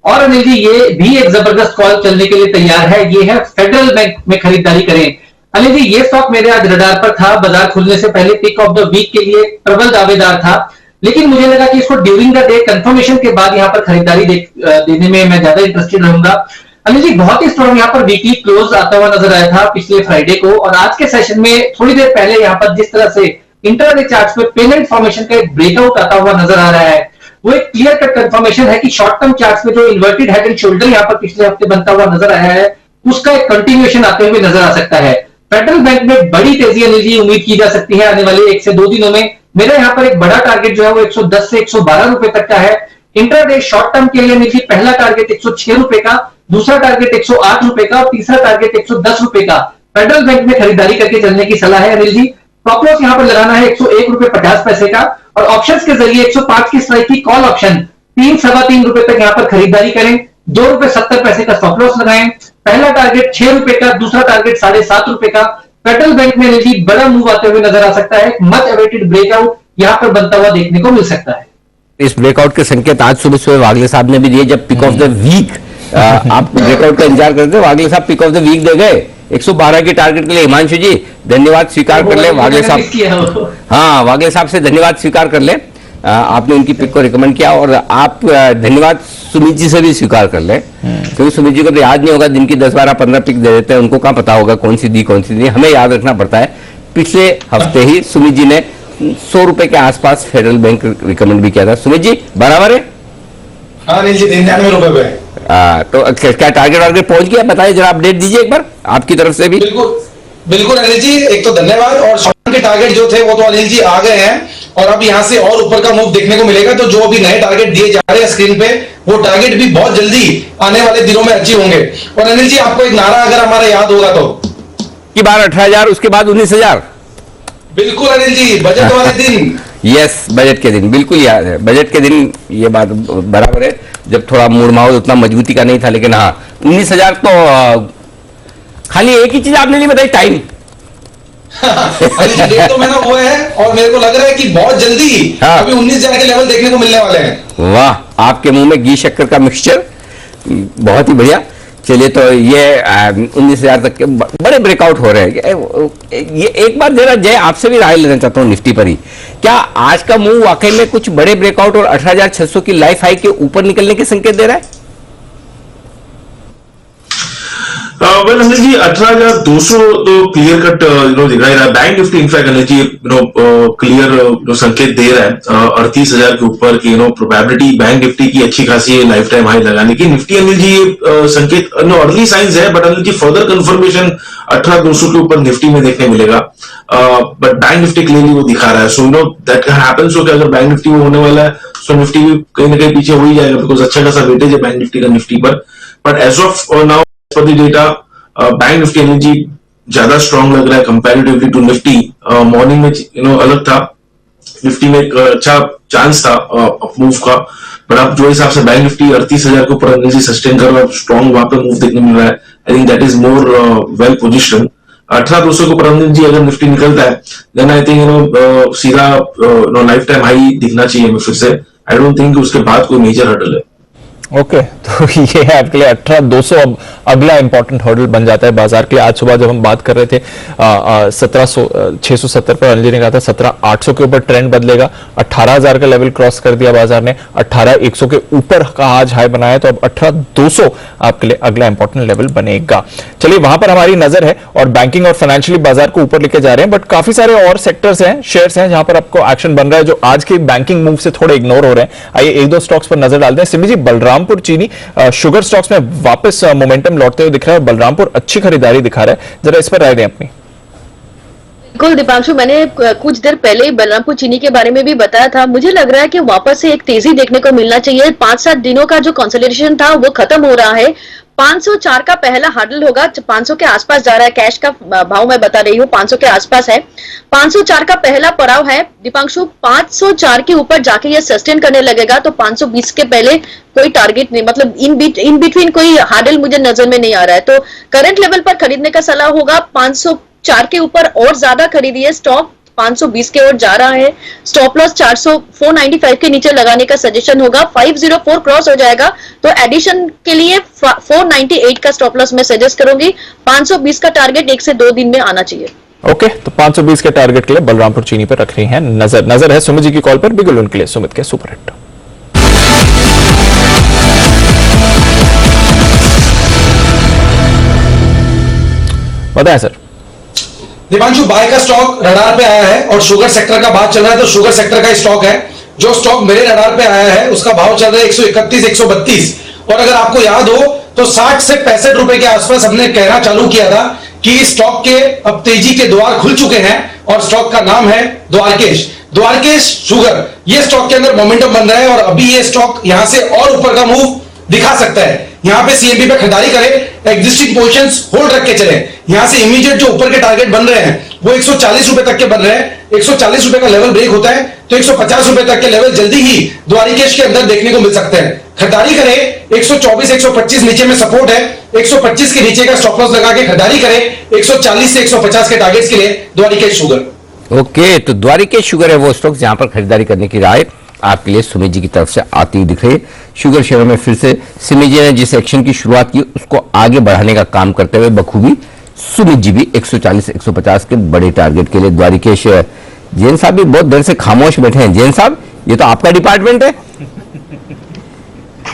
और अनिल जी, ये भी एक जबरदस्त कॉल चलने के लिए तैयार है, ये है फेडरल बैंक में खरीदारी करें। अनिल जी, ये स्टॉक मेरे आज रडार पर था, बाजार खुलने से पहले पिक ऑफ द वीक के लिए प्रबल दावेदार था, लेकिन मुझे लगा कि इसको ड्यूरिंग द डे कंफर्मेशन के बाद यहां पर खरीदारी देने में मैं ज्यादा इंटरेस्टेड रहूंगा। अनिल जी, बहुत ही स्ट्रॉन्ग यहाँ पर वीकली क्लोज आता हुआ नजर आया था पिछले फ्राइडे को, और आज के सेशन में थोड़ी देर पहले यहाँ पर जिस तरह से इंटरडे चार्ट्स पे पेमेंट फॉर्मेशन का एक ब्रेकआउट आता हुआ नजर आ रहा है, वो एक क्लियर कट कंफर्मेशन है कि शॉर्ट टर्म चार्ट्स में जो इन्वर्टेड हेड एंड शोल्डर यहाँ पर पिछले हफ्ते बनता हुआ नजर आया है, उसका एक कंटिन्यूएशन आते हुए नजर आ सकता है। फेडरल बैंक में बड़ी तेजी अनिल जी उम्मीद की जा सकती है आने वाले 1 से 2 दिनों में। मेरा यहाँ पर एक बड़ा टारगेट जो है वो 110 से 112 रुपए तक का है। इंट्राडे शॉर्ट टर्म के लिए अनिल जी पहला टारगेट 106 रुपए का, दूसरा टारगेट 108 रुपए का और तीसरा टारगेट 110 रुपए का। फेडरल बैंक में खरीदारी करके चलने की सलाह है अनिल जी। स्टॉप लॉस यहाँ पर लगाना है 101 रुपए 50 पैसे का, और ऑप्शंस के जरिए 105 की स्ट्राइक की कॉल ऑप्शन 3-3.25 रुपए तक यहाँ पर खरीदारी करें। 2 रुपए 70 पैसे का स्टॉप लॉस लगाएं। पहला टारगेट 6 रुपए का, दूसरा टारगेट 7.5 रुपए का। फेडरल बैंक में अनिल जी बड़ा मूव आते हुए नजर आ सकता है। मच अवेटेड ब्रेकआउट यहाँ पर बनता हुआ देखने को मिल सकता है। इस ब्रेकआउट के संकेत आज सुबह सुबह वागले साहब ने भी दिए, जब पिक ऑफ द वीक आप ब्रेकआउट का इंतजार करते थे, वागले साहब पिक ऑफ द वीक दे गए 112 की टारगेट के लिए। हिमांशु जी धन्यवाद स्वीकार कर ले वागले साहब, हाँ वागले साहब से धन्यवाद स्वीकार कर ले, आपने उनकी पिक को रिकमेंड किया। और आप धन्यवाद सुमित जी से भी स्वीकार कर ले, क्योंकि सुमित जी को तो याद नहीं होगा, दिन की 10, 12, 15 पिक दे देते हैं, उनको कहाँ पता होगा कौन सी दी कौन सी दी, हमें याद रखना पड़ता है। पिछले हफ्ते ही सुमित जी ने 100 रुपए के आसपास फेडरल बैंक रिकमेंड भी किया था। सुमित जी बराबर है? हाँ अनिल जी 99 रुपए पे। तो क्या टारगेट वारगेट पहुंच गया? बताइए जरा, अपडेट दीजिए एक बार आपकी तरफ से भी। बिल्कुल बिल्कुल अनिल जी, एक तो धन्यवाद। और शॉर्ट के टारगेट जो थे वो तो अनिल जी आ गए हैं, और अब यहां से और ऊपर का मूव देखने को मिलेगा। तो जो अभी नए टारगेट दिए जा रहे हैं स्क्रीन पे, वो टारगेट भी बहुत जल्दी आने वाले दिनों में अचीव होंगे। और अनिल जी आपको एक नारा अगर हमारा याद होगा तो, की बार 18,000, उसके बाद 19,000। बिल्कुल अनिल जी, बजट वाले दिन। यस, बजट के दिन बिल्कुल याद है, बजट के दिन ये बात बराबर है, जब थोड़ा मूड माहौल उतना मजबूती का नहीं था। लेकिन हाँ 19,000 तो खाली एक ही चीज आपने नहीं बताई, टाइम। अनिल जी 1.5 महीना हुआ है, और मेरे को लग रहा है कि बहुत जल्दी अभी 19,000 के लेवल देखने को मिलने वाले हैं। वाह, आपके मुंह में घी शक्कर का मिक्सचर, बहुत ही बढ़िया। चलिए, तो ये 19,000 तक के बड़े ब्रेकआउट हो रहे हैं। ये एक बार जरा जय आपसे भी राय लेना चाहता हूँ निफ्टी पर ही, क्या आज का मूव वाकई में कुछ बड़े ब्रेकआउट और 18,600 की लाइफ हाई के ऊपर निकलने के संकेत दे रहा है? वेल अनिल जी 18,200 तो क्लियर कट दिखा ही रहा है। Bank Nifty in fact Anil ji clear संकेत दे रहा है 38,000 के ऊपर की प्रोबेबिलिटी बैंक निफ्टी की अच्छी खासी है लाइफ टाइम हाई लगाने की। निफ्टी अनिल जी संकेत अर्ली साइंस है, but Anil ji further confirmation 18,200 के ऊपर निफ्टी में देखने मिलेगा। बट बैंक निफ्टी क्लियरली वो दिखा रहा है। So that can happen. So अगर बैंक निफ्टी वो होने वाला है, सो निफ्टी भी कहीं ना कहीं पीछे हो ही जाएगा, बिकॉज अच्छा खासा वेटेज है बैंक निफ्टी का निफ्टी पर। But as of now for the data, Bank Nifty energy ज्यादा स्ट्रांग लग रहा है कंपैरेटिवली टू निफ्टी। मॉर्निंग में अलग था, निफ्टी में एक अच्छा चांस था मूव का, बट अब जो हिसाब से बैंक निफ्टी 38,000 के ऊपर एनर्जी सस्टेन कर रहा है, स्ट्रांग वहां पर मूव देखने मिल रहा है। I think that is more well position. 18,200 के ऊपर एनर्जी अगर निफ्टी निकलता है, देन आई थिंक सीधा लाइफ टाइम हाई दिखना चाहिए हमें फिर से। आई डोंट थिंक उसके बाद कोई मेजर हर्डल है। ओके तो ये है आपके लिए 18,200 अब अगला इंपॉर्टेंट हर्डल बन जाता है बाजार के लिए। आज सुबह जब हम बात कर रहे थे 17,670 पर अंजलि ने कहा था 17,800 के ऊपर ट्रेंड बदलेगा। 18,000 का लेवल क्रॉस कर दिया बाजार ने, 18,100 के ऊपर का आज हाई बनाया, तो अब 18,200 आपके लिए अगला इंपॉर्टेंट लेवल बनेगा। चलिए वहां पर हमारी नजर है, और बैंकिंग और फाइनेंशियली बाजार को ऊपर लेके जा रहे हैं, बट काफी सारे और सेक्टर्स हैं, शेयर्स हैं जहां पर आपको एक्शन बन रहा है जो आज के बैंकिंग मूव से थोड़े इग्नोर हो रहे हैं। आइए एक दो स्टॉक्स पर नजर डालते हैं। सिमी जी, बलरामपुर चीनी शुगर स्टॉक्स में वापस मोमेंटम लौटते हुए दिख रहा है, बलरामपुर अच्छी खरीदारी दिखा रहा है, जरा इस पर राय दें अपनी। बिल्कुल दीपांशु, मैंने कुछ देर पहले ही बलरामपुर चीनी के बारे में भी बताया था। मुझे लग रहा है कि वापस से एक तेजी देखने को मिलना चाहिए। 5-7 दिनों का जो कंसोलिडेशन था वो खत्म हो रहा है। 504 का पहला हार्डल होगा, 500 के आसपास जा रहा है। कैश का भाव मैं बता रही हूँ 500 के आसपास है। 504 का पहला पड़ाव है दीपांशु। 504 के ऊपर जाके ये सस्टेन करने लगेगा तो 520 के पहले कोई टारगेट नहीं, मतलब इन बिटवीन कोई हार्डल मुझे नजर में नहीं आ रहा है। तो करंट लेवल पर खरीदने का सलाह होगा। 504 के ऊपर और ज्यादा खरीदिए। स्टॉक 520 के ओर जा रहा है। स्टॉप लॉस 495 के नीचे लगाने का सजेशन होगा। 504 क्रॉस हो जाएगा तो एडिशन के लिए 498 का स्टॉप लॉस मैं सजेस्ट करूंगी। 520 का टारगेट 1 से 2 दिन में आना चाहिए। ओके, तो 520 के टारगेट के लिए बलरामपुर चीनी पर रख रही हैं नजर है सुमित जी की कॉल पर। बिगुल उनके लिए सुमित के सुपरहिट। बताएं सर। दीपांशु, बाय का स्टॉक रडार पे आया है, और शुगर सेक्टर का बात चल रहा है तो शुगर सेक्टर का स्टॉक है। जो स्टॉक मेरे रडार पे आया है उसका भाव चल रहा है 131, 132, और अगर आपको याद हो तो 60 से 65 रुपए के आसपास हमने कहना चालू किया था कि स्टॉक के अब तेजी के द्वार खुल चुके हैं, और स्टॉक का नाम है द्वारकेश शुगर। ये स्टॉक के अंदर मोमेंटम बन रहा है, और अभी ये स्टॉक यहां से और ऊपर का मूव दिखा सकता है। यहां पे सीएमपी पे खरीदारी करें, एग्जिस्टिंग पोजीशंस होल्ड रख के चलें। यहां से इमीडिएट जो ऊपर के टारगेट बन रहे हैं वो 140 रुपए तक के बन रहे हैं। 140 रुपए का लेवल ब्रेक होता है तो 150 रुपए तक के लेवल जल्दी ही द्वारिकेश के अंदर देखने को मिल सकते हैं। खरीदारी करें 124 125 नीचे में सपोर्ट है, 125 के नीचे का स्टॉप लॉस लगा के खरीदारी करें 140 से 150 के टारगेट्स के लिए द्वारिकेश शुगर। ओके, तो द्वारिकेश शुगर है वो स्टॉक जहां पर खरीदारी करने की राय आपके लिए सुमित जी की तरफ से आती हुई दिख रही है। शुगर शेयर में फिर से सुमित जी ने जिस एक्शन की शुरुआत की उसको आगे बढ़ाने का काम करते हुए बखूबी सुमित जी भी 140 150 के बड़े टारगेट के लिए द्वारिकेश। जैन साहब भी बहुत देर से खामोश बैठे हैं। जैन साहब, ये तो आपका डिपार्टमेंट है।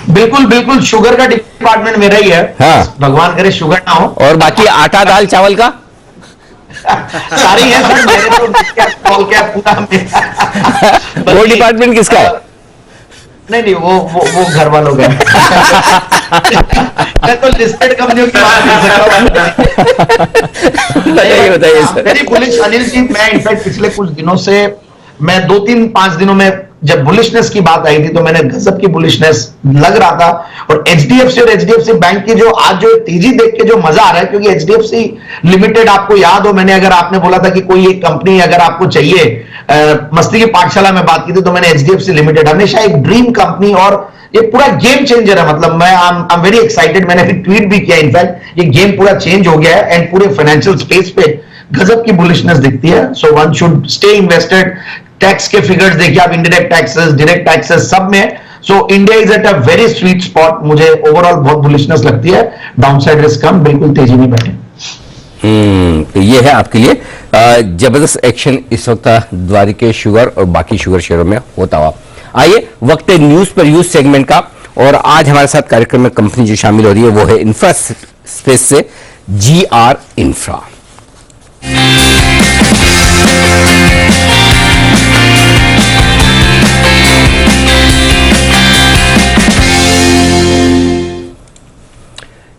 बिल्कुल बिल्कुल, शुगर का डिपार्टमेंट मेरा ही है। हाँ। भगवान करे शुगर ना हो। और बाकी आटा दाल चावल का सारी है सर, मेरे तो क्या पूरा मेरा। वो डिपार्टमेंट किसका है? नहीं, वो घर वालों का मैं तो लिस्टेड कंपनियों की बात कर सकता हूं। बताइए sir. Very bullish Anil ji. मैं इनफैक्ट पिछले कुछ दिनों से मैं 2-3-5 दिनों में जब बुलिशनेस की बात आई थी तो मैंने गजब की बुलिशनेस लग रहा था। और एचडीएफसी बैंक की जो आज जो तेजी देख के जो मजा आ रहा है, क्योंकि एचडीएफसी लिमिटेड आपको याद हो, मैंने अगर आपने बोला था कि कोई एक कंपनी अगर आपको चाहिए, मस्ती की पाठशाला में बात की थी, तो मैंने एचडीएफसी लिमिटेड हमेशा एक ड्रीम कंपनी और ये पूरा गेम चेंजर है। मतलब मैं आई एम वेरी एक्साइटेड। मैंने फिर ट्वीट भी किया, इनफैक्ट ये गेम पूरा चेंज हो गया है एंड पूरे फाइनेंशियल स्पेस पे गजब की बुलिशनेस दिखती है। So one should stay invested. Tax के फिगर्स देखिए आप, इनडायरेक्ट टैक्सेस, डायरेक्ट टैक्सेस सब में। So India is at a very sweet spot. मुझे ओवरऑल बहुत बुलिशनेस लगती है। डाउनसाइड रिस्क कम, बिल्कुल तेजी में बैठे। तो ये है आपके लिए जबरदस्त एक्शन इस वक्त द्वारिकेश शुगर और बाकी शुगर शेयरों में होता हुआ। आइए वक्त है न्यूज पर यूज सेगमेंट का, और आज हमारे साथ कार्यक्रम में कंपनी जो शामिल हो रही है वो है इंफ्रा स्पेस से GR infra.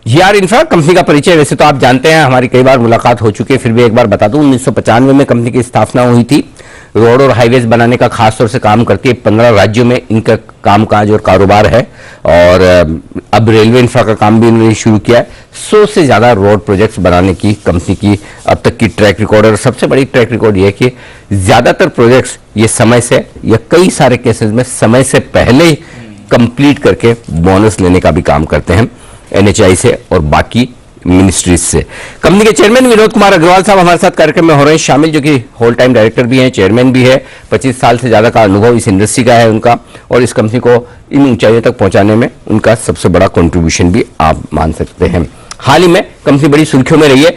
GR infra company का परिचय वैसे तो आप जानते हैं, हमारी कई बार मुलाकात हो चुकी है, फिर भी एक बार बता दूं। 1995 में कंपनी की स्थापना हुई थी। रोड और हाईवेज बनाने का खास तौर से काम करती है। 15 राज्यों में इनका कामकाज और कारोबार है, और अब रेलवे इंफ्रा का काम भी इन्होंने शुरू किया है। 100 से ज्यादा रोड प्रोजेक्ट्स बनाने की कंपनी की अब तक की ट्रैक रिकॉर्ड, और सबसे बड़ी ट्रैक रिकॉर्ड यह है कि ज्यादातर प्रोजेक्ट्स ये समय से, या कई सारे केसेस में समय से पहले कंप्लीट करके बोनस लेने का भी काम करते हैं NHAI से और बाकी मिनिस्ट्रीज से। कंपनी के चेयरमैन विनोद कुमार अग्रवाल साहब हमारे साथ कार्यक्रम में हो रहे हैं शामिल, जो कि होल टाइम डायरेक्टर भी हैं, चेयरमैन भी है। 25 साल से ज्यादा का अनुभव इस इंडस्ट्री का है उनका, और इस कंपनी को इन ऊंचाइयों तक पहुंचाने में उनका सबसे बड़ा कंट्रीब्यूशन भी आप मान सकते हैं। हाल ही में कंपनी बड़ी सुर्खियों में रही है।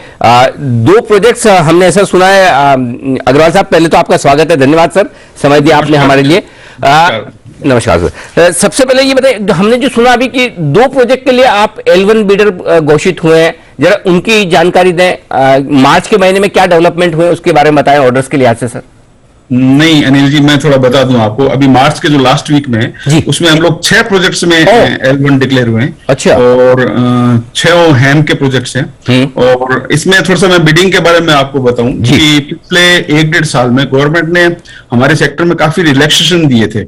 2 प्रोजेक्ट्स हमने ऐसा सुना है। अग्रवाल साहब, पहले तो आपका स्वागत है, धन्यवाद सर, समय दिया आपने हमारे लिए। नमस्कार सर। सबसे पहले ये बताइए, हमने जो सुना अभी कि 2 प्रोजेक्ट के लिए आप L1 बिडर घोषित हुए हैं, जरा उनकी जानकारी दें। मार्च के महीने में क्या डेवलपमेंट हुए उसके बारे में बताएं ऑर्डर्स के लिहाज से सर। नहीं अनिल जी, मैं थोड़ा बता दूं आपको। अभी मार्च के जो लास्ट वीक में है उसमें हम लोग 6 प्रोजेक्ट्स में L1 डिक्लेयर हुए हैं। अच्छा। और 6 हैम के प्रोजेक्ट्स हैं। और इसमें थोड़ा सा मैं बिडिंग के बारे में आपको बताऊं कि पिछले 1-1.5 साल में गवर्नमेंट ने हमारे सेक्टर में काफी रिलैक्सेशन दिए थे।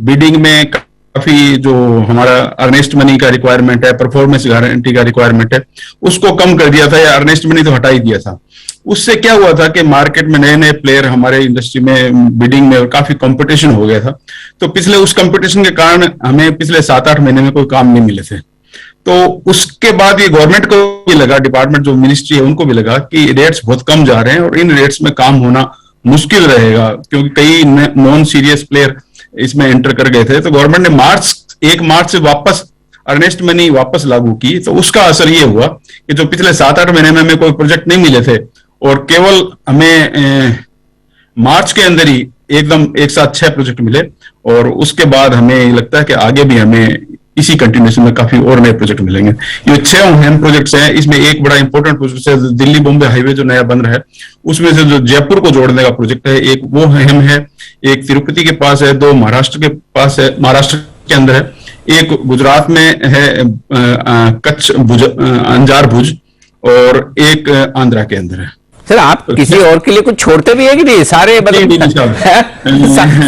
बिडिंग में काफी जो हमारा अर्नेस्ट मनी का रिक्वायरमेंट है, परफॉर्मेंस गारंटी का रिक्वायरमेंट है, उसको कम कर दिया था, या अर्नेस्ट मनी तो हटा ही दिया था। उससे क्या हुआ था कि मार्केट में नए नए प्लेयर हमारे इंडस्ट्री में बिडिंग में काफी कंपटीशन हो गया था। तो पिछले उस कंपटीशन के कारण हमें पिछले 7-8 महीने में कोई काम नहीं मिले थे। तो उसके बाद ये गवर्नमेंट को भी लगा, डिपार्टमेंट जो मिनिस्ट्री है उनको भी लगा कि रेट्स बहुत कम जा रहे हैं और इन रेट्स में काम होना मुश्किल रहेगा, क्योंकि कई नॉन सीरियस प्लेयर इसमें एंटर कर गए थे। तो गवर्नमेंट ने 1 मार्च से वापस अर्नेस्ट मनी वापस लागू की। तो उसका असर ये हुआ कि जो पिछले 7-8 महीने में हमें कोई प्रोजेक्ट नहीं मिले थे, और केवल हमें मार्च के अंदर ही एकदम एक साथ 6 प्रोजेक्ट मिले। और उसके बाद हमें लगता है कि आगे भी हमें इसी कंटिन्यूएशन में काफी और नए प्रोजेक्ट मिलेंगे। ये 6 हैम प्रोजेक्ट्स हैं। इसमें एक बड़ा इंपॉर्टेंट प्रोजेक्ट है दिल्ली बॉम्बे हाईवे जो नया बन रहा है, उसमें से जो जयपुर को जोड़ने का प्रोजेक्ट है, एक वो हैम है, एक तिरुपति के पास है, 2 महाराष्ट्र के पास है, महाराष्ट्र के अंदर है, एक गुजरात में है कच्छ अंजार भुज, और एक आंध्रा के अंदर है। सर आप किसी और के लिए कुछ छोड़ते भी है कि नहीं? सारे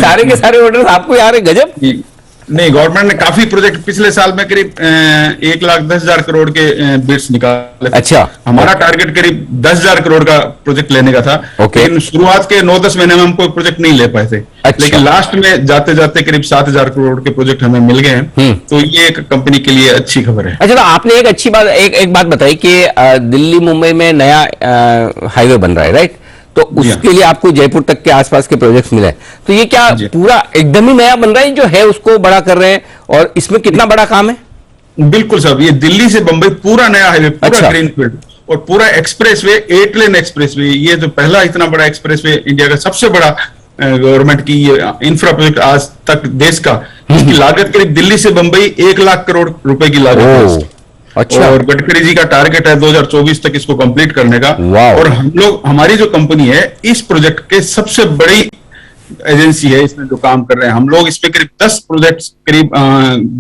सारे के सारे ऑर्डर्स आपको यार गजब। नहीं, गवर्नमेंट ने काफी प्रोजेक्ट पिछले साल में करीब 1,10,000 करोड़ के बिड्स निकाले थे। अच्छा, हमारा टारगेट करीब 10,000 करोड़ का प्रोजेक्ट लेने का था। लेकिन शुरुआत के 9-10 महीने में हम कोई प्रोजेक्ट नहीं ले पाए थे। लेकिन लास्ट में जाते जाते करीब 7,000 करोड़ के प्रोजेक्ट हमें मिल गए हैं। तो ये एक कंपनी के लिए अच्छी खबर है। अच्छा, तो आपने एक अच्छी बात एक बात बताई कि दिल्ली मुंबई में नया हाईवे बन रहा है, राइट? तो उसके लिए आपको जयपुर तक के आसपास के प्रोजेक्ट्स मिले। तो ये क्या पूरा एकदम ही नया बन रहा है, जो है उसको बड़ा कर रहे हैं? और इसमें कितना बड़ा काम है? बिल्कुल साहब, ये दिल्ली से बंबई पूरा नया हाईवे, पूरा ग्रीनफील्ड और पूरा एक्सप्रेसवे, 8 लेन एक्सप्रेसवे। ये जो पहला इतना बड़ा एक्सप्रेसवे इंडिया का सबसे बड़ा गवर्नमेंट की ये इंफ्रा प्रोजेक्ट आज तक देश का, इसकी लागत करीब दिल्ली से बंबई 1 लाख करोड़ रुपए की लागत है। अच्छा। और गडकरी जी का टारगेट है 2024 तक इसको कंप्लीट करने का। और हम लोग, हमारी जो कंपनी है, इस प्रोजेक्ट के सबसे बड़ी एजेंसी है इसमें जो काम कर रहे हैं। हम लोग इसमें करीब 10 प्रोजेक्ट, करीब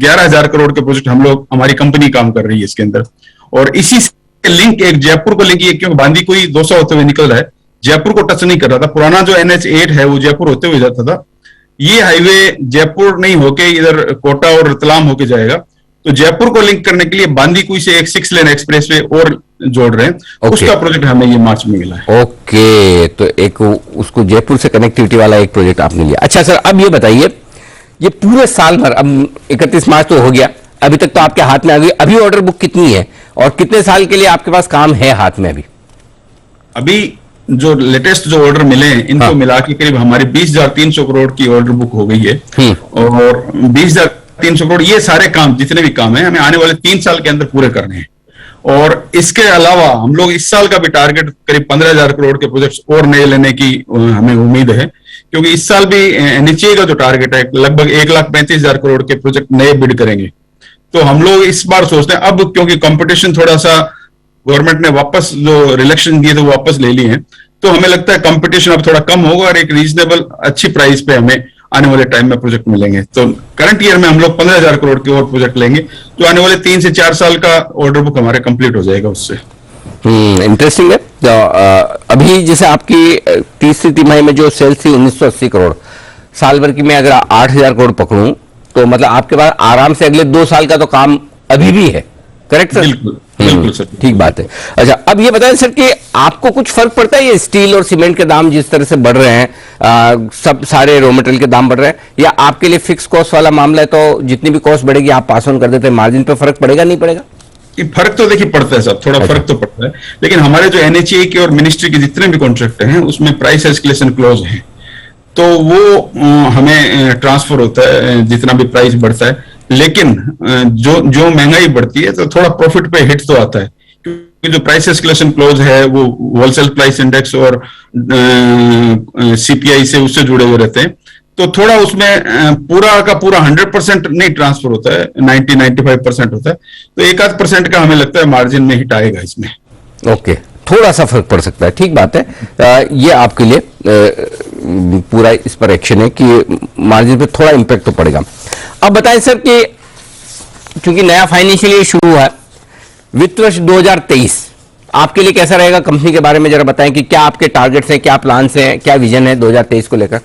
11,000 करोड़ के प्रोजेक्ट हम लोग, हमारी कंपनी काम कर रही है इसके अंदर। और इसी से लिंक एक जयपुर को लिंक, क्योंकि बांदी कोई 200 होते हुए निकल रहा है, जयपुर को टच नहीं कर रहा था। पुराना जो NH8 है वो जयपुर होते हुए जाता था। ये हाईवे जयपुर नहीं होके इधर कोटा और रतलाम होके जाएगा। तो जयपुर को लिंक करने के लिए बांदीकुई से एक 6 लेन एक्सप्रेसवे और जोड़ रहे हैं। उसका प्रोजेक्ट हमें ये मार्च में मिला है। ओके, तो एक उसको जयपुर से कनेक्टिविटी वाला एक प्रोजेक्ट आपने लिया। अच्छा सर, अब ये बताइए, ये पूरे साल भर, अब 31 मार्च तो हो गया, अभी तक तो आपके हाथ में आ गई, अभी ऑर्डर बुक कितनी है और कितने साल के लिए आपके पास काम है हाथ में? अभी जो लेटेस्ट जो ऑर्डर मिले हैं, इनको मिला के करीब हमारी 20,300 करोड़ की ऑर्डर बुक हो गई है। और 20,300 करोड़, ये सारे काम, जितने भी काम है, हमें आने वाले 3 साल के अंदर पूरे करने हैं। और इसके अलावा हम लोग इस साल का भी टारगेट करीब 15,000 करोड़ के प्रोजेक्ट्स और नए लेने की हमें उम्मीद है। क्योंकि इस साल भी NHAI का जो टारगेट है, लगभग 1,35,000 करोड़ के प्रोजेक्ट नए बिड करेंगे। तो हम लोग इस बार सोचते हैं, अब क्योंकि कंपटीशन थोड़ा सा, गवर्नमेंट ने वापस जो रिलेक्शन दिए थे वो वापस ले लिए हैं, तो हमें लगता है कंपटीशन अब थोड़ा कम होगा और एक रीजनेबल अच्छी प्राइस पे हमें आने वाले टाइम में प्रोजेक्ट मिलेंगे। तो करंट ईयर में हम लोग 15,000 करोड़ के और प्रोजेक्ट लेंगे, जो आने वाले 3 से 4 साल का ऑर्डर बुक हमारे कंप्लीट हो जाएगा उससे। इंटरेस्टिंग है। तो अभी जैसे आपकी तीसरी तिमाही में जो सेल्स थी 1980 करोड़, साल भर की मैं अगर 8,000 करोड़ पकड़ूं, तो मतलब आपके पास आराम से अगले 2 साल का तो काम अभी भी है, करेक्ट सर? बिल्कुल सर, ठीक बात है। अच्छा, अब ये बताएं सर कि आपको कुछ फर्क पड़ता है, ये स्टील और सीमेंट के दाम जिस तरह से बढ़ रहे हैं, सब सारे रॉ मटेरियल के दाम बढ़ रहे हैं, या आपके लिए फिक्स कॉस्ट वाला मामला है, तो जितनी भी कॉस्ट बढ़ेगी आप पास ऑन कर देते हैं, मार्जिन पे फर्क पड़ेगा नहीं पड़ेगा? फर्क तो देखिए पड़ता है साहब, थोड़ा फर्क तो पड़ता है। लेकिन हमारे जो NHAI के और मिनिस्ट्री के जितने भी कॉन्ट्रैक्ट हैं, उसमें प्राइस एस्केलेशन क्लॉज है, तो वो हमें ट्रांसफर होता है जितना भी प्राइस बढ़ता है। लेकिन जो महंगाई बढ़ती है तो थोड़ा प्रॉफिट पे हिट तो आता है, क्योंकि जो प्राइस एस्केलेशन क्लॉज है वो होलसेल प्राइस इंडेक्स और CPI से उससे जुड़े हुए रहते हैं। तो थोड़ा उसमें पूरा का पूरा 100% नहीं ट्रांसफर होता है, 90-95% होता है। तो 1-8% का हमें लगता है मार्जिन में हिट आएगा इसमें। ओके, थोड़ा सा फर्क पड़ सकता है, ठीक बात है। ये आपके लिए पूरा इस पर एक्शन है कि मार्जिन पे थोड़ा इंपैक्ट तो पड़ेगा। अब बताएं सर कि क्योंकि नया फाइनेंशियल ईयर शुरू हुआ है, वित्त वर्ष 2023 आपके लिए कैसा रहेगा? कंपनी के बारे में जरा बताएं कि क्या आपके टारगेट्स हैं, क्या प्लान्स हैं, क्या विजन है 2023 को लेकर?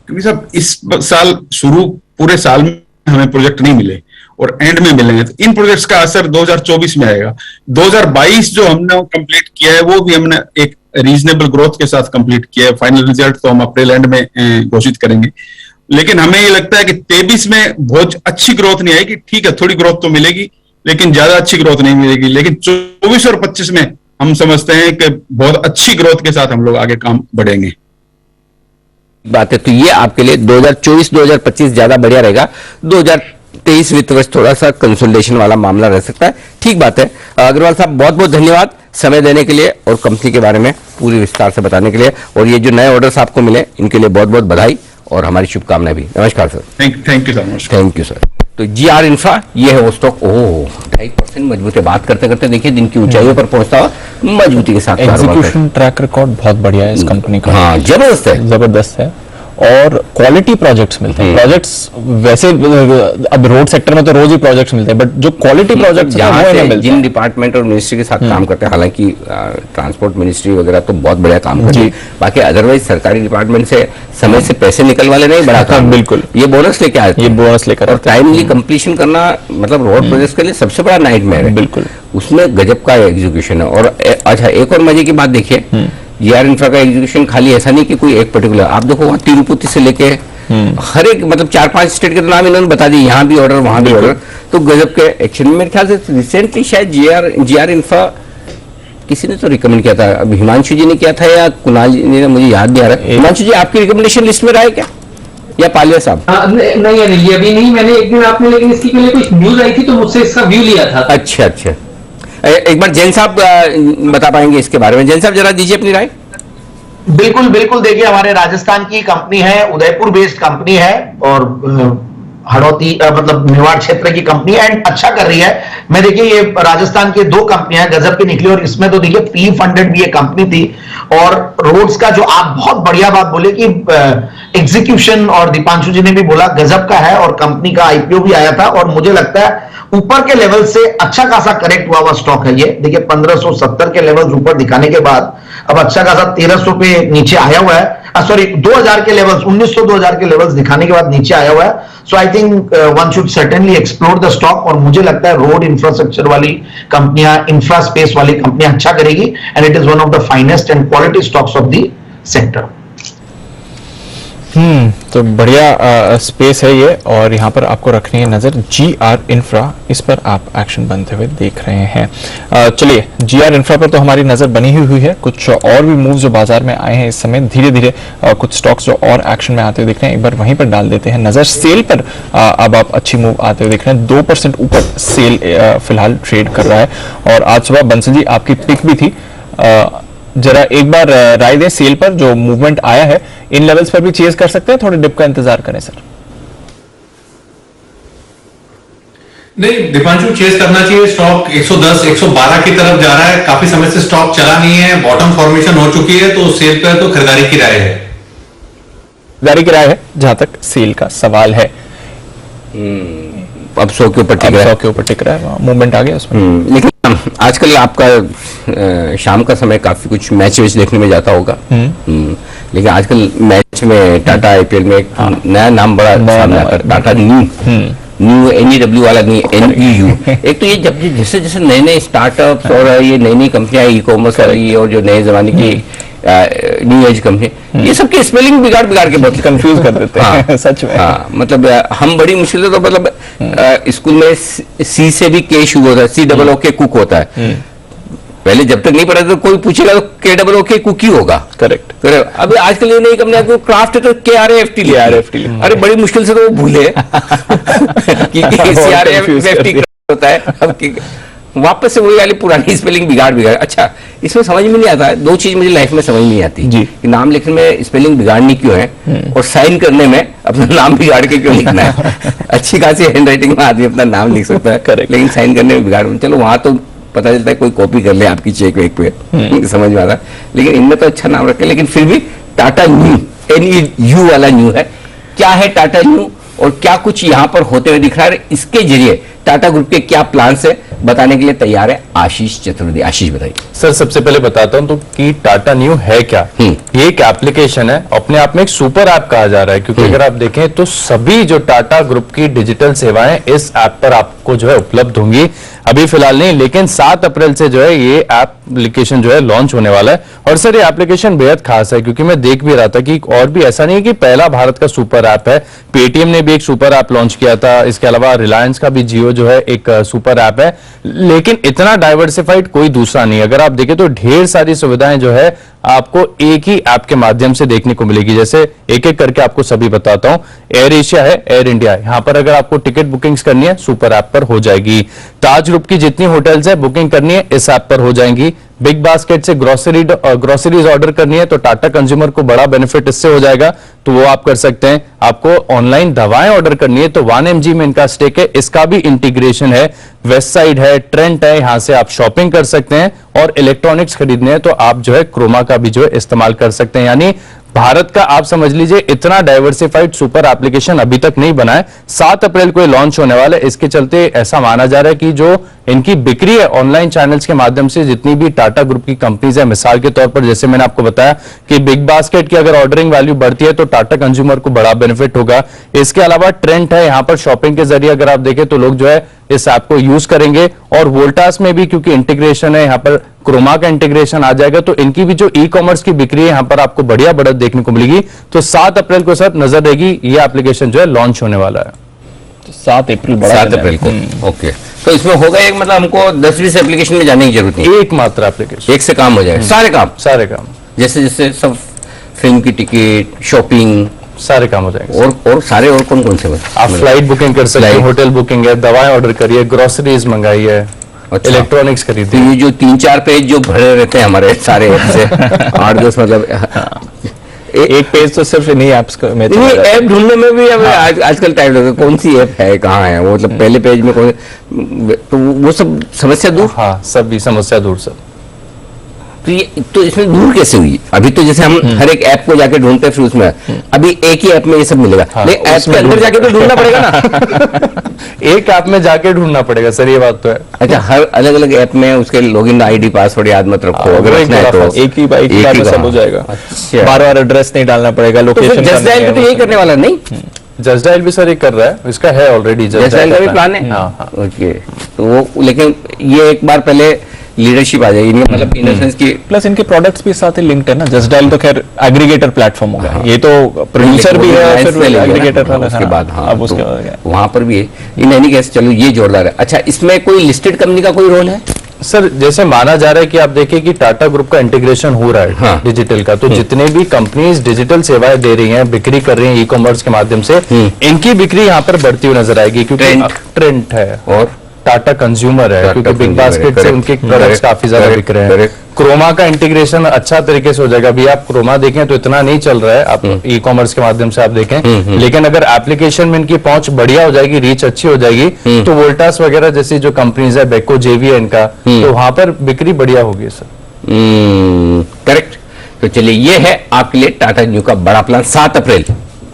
क्योंकि साहब इस साल शुरू पूरे साल में हमें प्रोजेक्ट नहीं मिले और एंड में मिलेंगे, तो इन प्रोजेक्ट्स का असर 2024 में आएगा। 2022 जो हमने कंप्लीट किया है वो भी हमने एक रीजनेबल ग्रोथ के साथ कंप्लीट किया है। फाइनल रिजल्ट तो हम अप्रैल एंड में घोषित करेंगे। लेकिन हमें ये लगता है कि 23 में बहुत अच्छी ग्रोथ नहीं आएगी, ठीक है थोड़ी ग्रोथ तो मिलेगी लेकिन ज्यादा अच्छी ग्रोथ नहीं मिलेगी। लेकिन 24 और 25 में हम समझते हैं कि बहुत अच्छी ग्रोथ के साथ हम लोग आगे काम बढ़ेंगे। बात है, तो ये आपके लिए 2024-2025 ज्यादा बढ़िया रहेगा। 2023 वित्त वर्ष थोड़ा सा कंसोलिडेशन वाला मामला रह सकता है। ठीक बात है। अग्रवाल साहब बहुत बहुत धन्यवाद समय देने के लिए और कंपनी के बारे में पूरी विस्तार से बताने के लिए, और ये जो नए ऑर्डर्स आपको मिले इनके लिए बहुत बहुत बधाई और हमारी शुभकामनाएं भी। नमस्कार sir. Thank you sir. Thank you sir. तो GR इंफ्रा ये है वो स्टॉक, 2.5% मजबूत है। बात करते करते देखिए दिन की ऊंचाइयों पर पहुंचता हुआ मजबूती के साथ एग्जीक्यूशन ट्रैक रिकॉर्ड बहुत बढ़िया है इस कंपनी का। हाँ, जबरदस्त है, जबरदस्त है। और क्वालिटी प्रोजेक्ट्स मिलते हैं। प्रोजेक्ट्स वैसे अब रोड सेक्टर में तो रोज ही प्रोजेक्ट्स मिलते हैं, बट जो क्वालिटी प्रोजेक्ट्स जहाँ से जिन डिपार्टमेंट और मिनिस्ट्री के साथ काम करते हैं, हालांकि ट्रांसपोर्ट मिनिस्ट्री वगैरह तो बहुत बढ़िया काम करती है, बाकी अदरवाइज सरकारी डिपार्टमेंट से समय से पैसे निकलवाने नहीं बड़ा काम। बिल्कुल, ये बोनस लेके आते हैं, ये बोनस लेकर और टाइमली कंप्लीशन करना मतलब रोड प्रोजेक्ट के लिए सबसे बड़ा नाइटमेयर है। बिल्कुल, उसमें गजब का एग्जीक्यूशन है। और अच्छा, एक और मजे की बात देखिए, जीआर इंफ्रा का एग्जीक्यूशन खाली ऐसा नहीं कि कोई एक पर्टिकुलर, आप देखो वहाँ तिरुपति से लेके हर एक मतलब 4-5 स्टेट के नाम इन्होंने बता दिए, यहाँ भी ऑर्डर वहां भी ऑर्डर, तो गजब के एक्शन। मेरे ख्याल से रिसेंटली शायद जीआर इंफ्रा किसी ने तो रिकमेंड किया था, अब हिमांशु जी ने किया था या कुणाल जी ने, मुझे याद नहीं आ रहा। हिमांशु जी आपकी रिकमेंडेशन लिस्ट में रहा है क्या, या पालिया साहब? नहीं अनिल जी, अभी नहीं, मैंने एक दिन आपने, लेकिन इसके लिए कुछ न्यूज आई थी तो मुझसे इसका व्यू लिया था। अच्छा अच्छा, एक बार जैन साहब बता पाएंगे इसके बारे में? जैन साहब जरा दीजिए अपनी राय। बिल्कुल बिल्कुल, देखिए हमारे राजस्थान की कंपनी है, उदयपुर बेस्ड कंपनी है, और हड़ौती मतलब मेवाड़ क्षेत्र की कंपनी है, एंड अच्छा कर रही है। मैं देखिए ये राजस्थान के 2 कंपनियां गजब की निकली, और इसमें तो देखिए पी फंडेड भी ये कंपनी थी, और रोड्स का जो आप बहुत बढ़िया बात बोले कि एग्जीक्यूशन, और दीपांशु जी ने भी बोला गजब का है, और कंपनी का आईपीओ भी आया था, और मुझे लगता है ऊपर के लेवल से अच्छा खासा करेक्ट हुआ स्टॉक है ये। देखिए 1570 के लेवल ऊपर दिखाने के बाद अब अच्छा खासा 1300 पे नीचे आया हुआ है, सॉरी 2000 के लेवल्स, 1900-2000 के लेवल्स दिखाने के बाद नीचे आया हुआ है। So I think one should certainly explore the stock, और मुझे लगता है रोड इंफ्रास्ट्रक्चर वाली कंपनियां, इंफ्रा स्पेस वाली कंपनियां अच्छा करेगी, and it is one of the finest and quality stocks of the sector. तो बढ़िया स्पेस है ये, और यहाँ पर आपको रखनी है नजर जीआर इंफ्रा, इस पर आप एक्शन बनते हुए देख रहे हैं। चलिए, जीआर इंफ्रा पर तो हमारी नजर बनी हुई है, कुछ और भी मूव जो बाजार में आए हैं इस समय, धीरे धीरे कुछ स्टॉक्स जो और एक्शन में आते हुए दिख रहे हैं, एक बार वहीं पर डाल देते हैं नजर। सेल पर अब आप अच्छी मूव आते हुए दिख रहे हैं, 2% ऊपर सेल फिलहाल ट्रेड कर रहा है। और आज सुबह बंसल जी आपकी पिक भी थी, जरा एक बार राय दें सेल पर, जो मूवमेंट आया है इन लेवल्स पर भी चेज कर सकते हैं, थोड़े डिप का इंतजार करें सर? नहीं, दीपांशु चेज करना चाहिए, स्टॉक 110 112 की तरफ जा रहा है, काफी समय से स्टॉक चला नहीं है, बॉटम फॉर्मेशन हो चुकी है, तो सेल पर तो खरीदारी की राय है। खरीदारी की राय है जहां तक सेल का सवाल है। अब 100 के ऊपर टिक रहा है, मूवमेंट आ गया उसमें। लेकिन आजकल आपका शाम का समय काफी कुछ मैच वेच देखने में जाता होगा, लेकिन आजकल मैच में टाटा आईपीएल में एक नया नाम बड़ा सामने आता है, टाटा न्यू NEW वाला नहीं, NEU। एक तो ये जब जैसे जैसे नए नए स्टार्टअप्स और ये नई नई कंपनियां ई कॉमर्स कर रही है, और जो नए जमाने की न्यू एज कंपनी, ये सबके स्पेलिंग बिगाड़ के बहुत कंफ्यूज कर देते हैं। सच में, हाँ, मतलब हम बड़ी मुश्किल से, तो मतलब स्कूल में सी से भी के शुरू होता है, COOK कुक होता है। पहले जब तक नहीं पढ़ा तो कोई पूछेगा तो KOOK कुकी होगा। करेक्ट। अभी आजकल ये नई कंपनियां को क्राफ्ट है तो KRAFT अरे बड़ी मुश्किल से तो वो भूले कि CRAFT होता है। अब वापस से वही वाली पुरानी स्पेलिंग बिगाड़। अच्छा, इसमें समझ में नहीं आता है, 2 चीज मुझे लाइफ में समझ नहीं आती जी, कि नाम लिखने में स्पेलिंग बिगाड़नी क्यों है, और साइन करने में अपना नाम बिगाड़ के क्यों लिखना है। अच्छी खासी हैंडराइटिंग में आदमी अपना नाम लिख सकता है, करेक्ट, लेकिन साइन करने में बिगाड़, चलो वहां तो पता चलता है कोई कॉपी कर ले आपकी चेक वेक पे, समझ में आता है। लेकिन इनमें तो अच्छा नाम रखे, लेकिन फिर भी टाटा न्यू, NEU वाला न्यू है। क्या है टाटा न्यू, और क्या कुछ यहाँ पर होते हुए दिख रहा है, इसके जरिए टाटा ग्रुप के क्या प्लान है, बताने के लिए तैयार है आशीष चतुर्वेदी। आशीष बताइए। सर, सबसे पहले बताता हूं तो कि टाटा न्यू है क्या। ये एक एप्लीकेशन है, अपने आप में एक सुपर ऐप कहा जा रहा है, क्योंकि अगर आप देखें तो सभी जो टाटा ग्रुप की डिजिटल सेवाएं इस ऐप पर आपको जो है उपलब्ध होंगी। अभी फिलहाल नहीं, लेकिन 7 अप्रैल से जो है ये एप्लीकेशन जो है लॉन्च होने वाला है। और सर ये एप्लीकेशन बेहद खास है, क्योंकि मैं देख भी रहा था कि और भी ऐसा नहीं है कि पहला भारत का सुपर ऐप है, पेटीएम ने भी एक सुपर ऐप लॉन्च किया था, इसके अलावा रिलायंस का भी जियो जो है एक सुपर ऐप है, लेकिन इतना डाइवर्सिफाइड कोई दूसरा नहीं। अगर आप देखें तो ढेर सारी सुविधाएं जो है आपको एक ही ऐप के माध्यम से देखने को मिलेगी। जैसे एक एक करके आपको सभी बताता हूं। एयर एशिया है, एयर इंडिया है, यहां पर अगर आपको टिकट बुकिंग्स करनी है सुपर ऐप पर हो जाएगी। ताज ग्रुप की जितनी होटल्स है बुकिंग करनी है इस ऐप पर हो जाएंगी। बिग बास्केट से ग्रोसरीज ऑर्डर करनी है तो टाटा कंज्यूमर को बड़ा बेनिफिट इससे हो जाएगा, तो वो आप कर सकते हैं। आपको ऑनलाइन दवाएं ऑर्डर करनी है तो 1mg में इनका स्टेक है, इसका भी इंटीग्रेशन है। वेस्ट साइड है, ट्रेंट है, यहां से आप शॉपिंग कर सकते हैं। और इलेक्ट्रॉनिक्स खरीदने हैं तो आप जो है क्रोमा का भी जो है इस्तेमाल कर सकते हैं। यानी भारत का आप समझ लीजिए इतना डाइवर्सिफाइड सुपर एप्लीकेशन अभी तक नहीं बना है। 7 अप्रैल को ये लॉन्च होने वाला है। इसके चलते ऐसा माना जा रहा है कि जो इनकी बिक्री है ऑनलाइन चैनल्स के माध्यम से, जितनी भी टाटा ग्रुप की कंपनीज है, मिसाल के तौर पर जैसे मैंने आपको बताया कि बिग बास्केट की अगर ऑर्डरिंग वैल्यू बढ़ती है तो टाटा कंज्यूमर को बड़ा बेनिफिट होगा। इसके अलावा ट्रेंड है यहाँ पर शॉपिंग के जरिए अगर आप देखें तो लोग जो है इस ऐप को यूज करेंगे, और वोल्टास में भी क्योंकि इंटीग्रेशन है यहाँ पर क्रोमा का इंटीग्रेशन आ जाएगा तो इनकी भी जो ई कॉमर्स की बिक्री है यहाँ पर आपको बढ़िया बढ़त देखने को मिलेगी। तो 7 अप्रैल को सर नजर रहेगी, ये एप्लीकेशन जो है लॉन्च होने वाला है। तो 7 अप्रैल को ओके। तो इसमें होगा एक मतलब हमको 10-20 एप्लीकेशन में जाने की जरूरत नहीं, एक मात्र एप्लीकेशन, एक से काम हो जाएगा। सारे काम जैसे जैसे सब फिल्म की टिकट, शॉपिंग, सारे काम हो जाएंगे। और कौन कौन से आप फ्लाइट बुकिंग कर सकते हैं, होटल बुकिंग है, दवाएं ऑर्डर करिए, ग्रोसरीज मंगाई है, इलेक्ट्रॉनिक्स तो खरीदी। ये जो 3-4 पेज जो भरे रहते हैं हमारे सारे ऐप से 8-10 मतलब एक पेज तो सिर्फ इन्हीं ऐप्स में चला जाता है। ऐप ढूंढने में भी हमें आजकल टाइम लगता है, कौन सी ऐप है, कहाँ है वो, मतलब पहले पेज में कौन, तो वो सब समस्या दूर। हाँ, सभी समस्या दूर सर। तो इसमें दूर कैसे हुई? अभी तो जैसे हम हर एक ऐप को जाके ढूंढते हैं, फिर उसमें अभी एक ही ऐप में ये सब मिलेगा। नहीं, ऐप के अंदर जाके तो ढूंढना पड़ेगा ना। एक ऐप में जाके ढूंढना पड़ेगा सर, ये बात तो है। अच्छा, हर अलग अलग ऐप में उसके लॉगिन आईडी पासवर्ड याद मत रखो, अगर रखना है तो एक ही बार में सब हो जाएगा। बार बार एड्रेस नहीं डालना पड़ेगा, लोकेशन। जस्ट डायल भी तो यही करने वाला नहीं? जस्ट डायल भी सर ये कर रहा है, इसका है ऑलरेडी जस्ट डायल का भी प्लान है। ओके, तो वो लेकिन ये एक बार पहले लीडरशिप आ जाएगी, मतलब इन द सेंस की प्लस इनके प्रोडक्ट्स भी साथ ही लिंक्ड है ना। जस्ट डायल तो खैर एग्रीगेटर प्लेटफॉर्म होगा, ये तो प्रोड्यूसर भी है, फिर एग्रीगेटर वाला उसके बाद। हाँ, अब उसके बाद वहां पर भी है। इन एनी केस चलो ये जोरदार है। अच्छा, इसमें कोई लिस्टेड कंपनी का कोई रोल है? सर जैसे माना जा रहा है कि आप देखिए कि टाटा ग्रुप का इंटीग्रेशन हो रहा है। हाँ। डिजिटल का, तो जितने भी कंपनीज डिजिटल सेवाएं दे रही हैं, बिक्री कर रही हैं ई कॉमर्स के माध्यम से, इनकी बिक्री यहाँ पर बढ़ती हुई नजर आएगी, क्योंकि ट्रेंड है और टाटा कंज्यूमर है, क्योंकि बिग बास्केट से उनके प्रोडक्ट्स काफी ज्यादा बिक रहे हैं। क्रोमा का इंटीग्रेशन अच्छा तरीके से हो जाएगा। अभी आप क्रोमा देखें तो इतना नहीं चल रहा है, आप ई कॉमर्स के माध्यम से आप देखें, लेकिन अगर एप्लीकेशन में इनकी पहुंच बढ़िया हो जाएगी, रीच अच्छी हो जाएगी, तो वोल्टास वगैरह जैसी जो कंपनीज है, बेको जेवी है इनका, तो वहां पर बिक्री बढ़िया होगी सर। करेक्ट। तो चलिए, ये है आपके लिए टाटा न्यू का बड़ा प्लान। 7 अप्रैल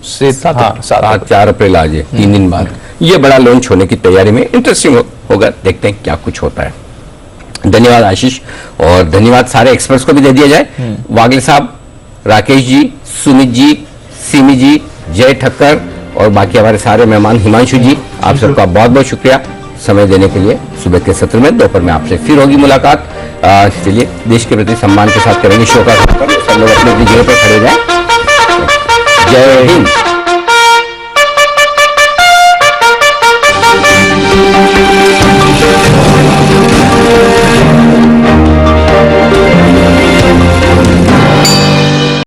से 4 अप्रैल आज है, 3 दिन बाद ये बड़ा लॉन्च होने की तैयारी में। इंटरेस्टिंग होगा, देखते हैं क्या कुछ होता है। धन्यवाद आशीष, और धन्यवाद सारे एक्सपर्ट्स को भी दे दिया जाए। वागले साहब, राकेश जी, सुमित जी, सिमी जी, जय ठक्कर और बाकी हमारे सारे मेहमान, हिमांशु जी, आप सबका बहुत बहुत शुक्रिया समय देने के लिए। सुबह के सत्र में, दोपहर में आपसे फिर होगी मुलाकात। चलिए, देश के प्रति सम्मान के साथ करेंगे शो का कार्यक्रम। सब लोग अपनी अपनी जगह पर खड़े जाएं। जय हिंद।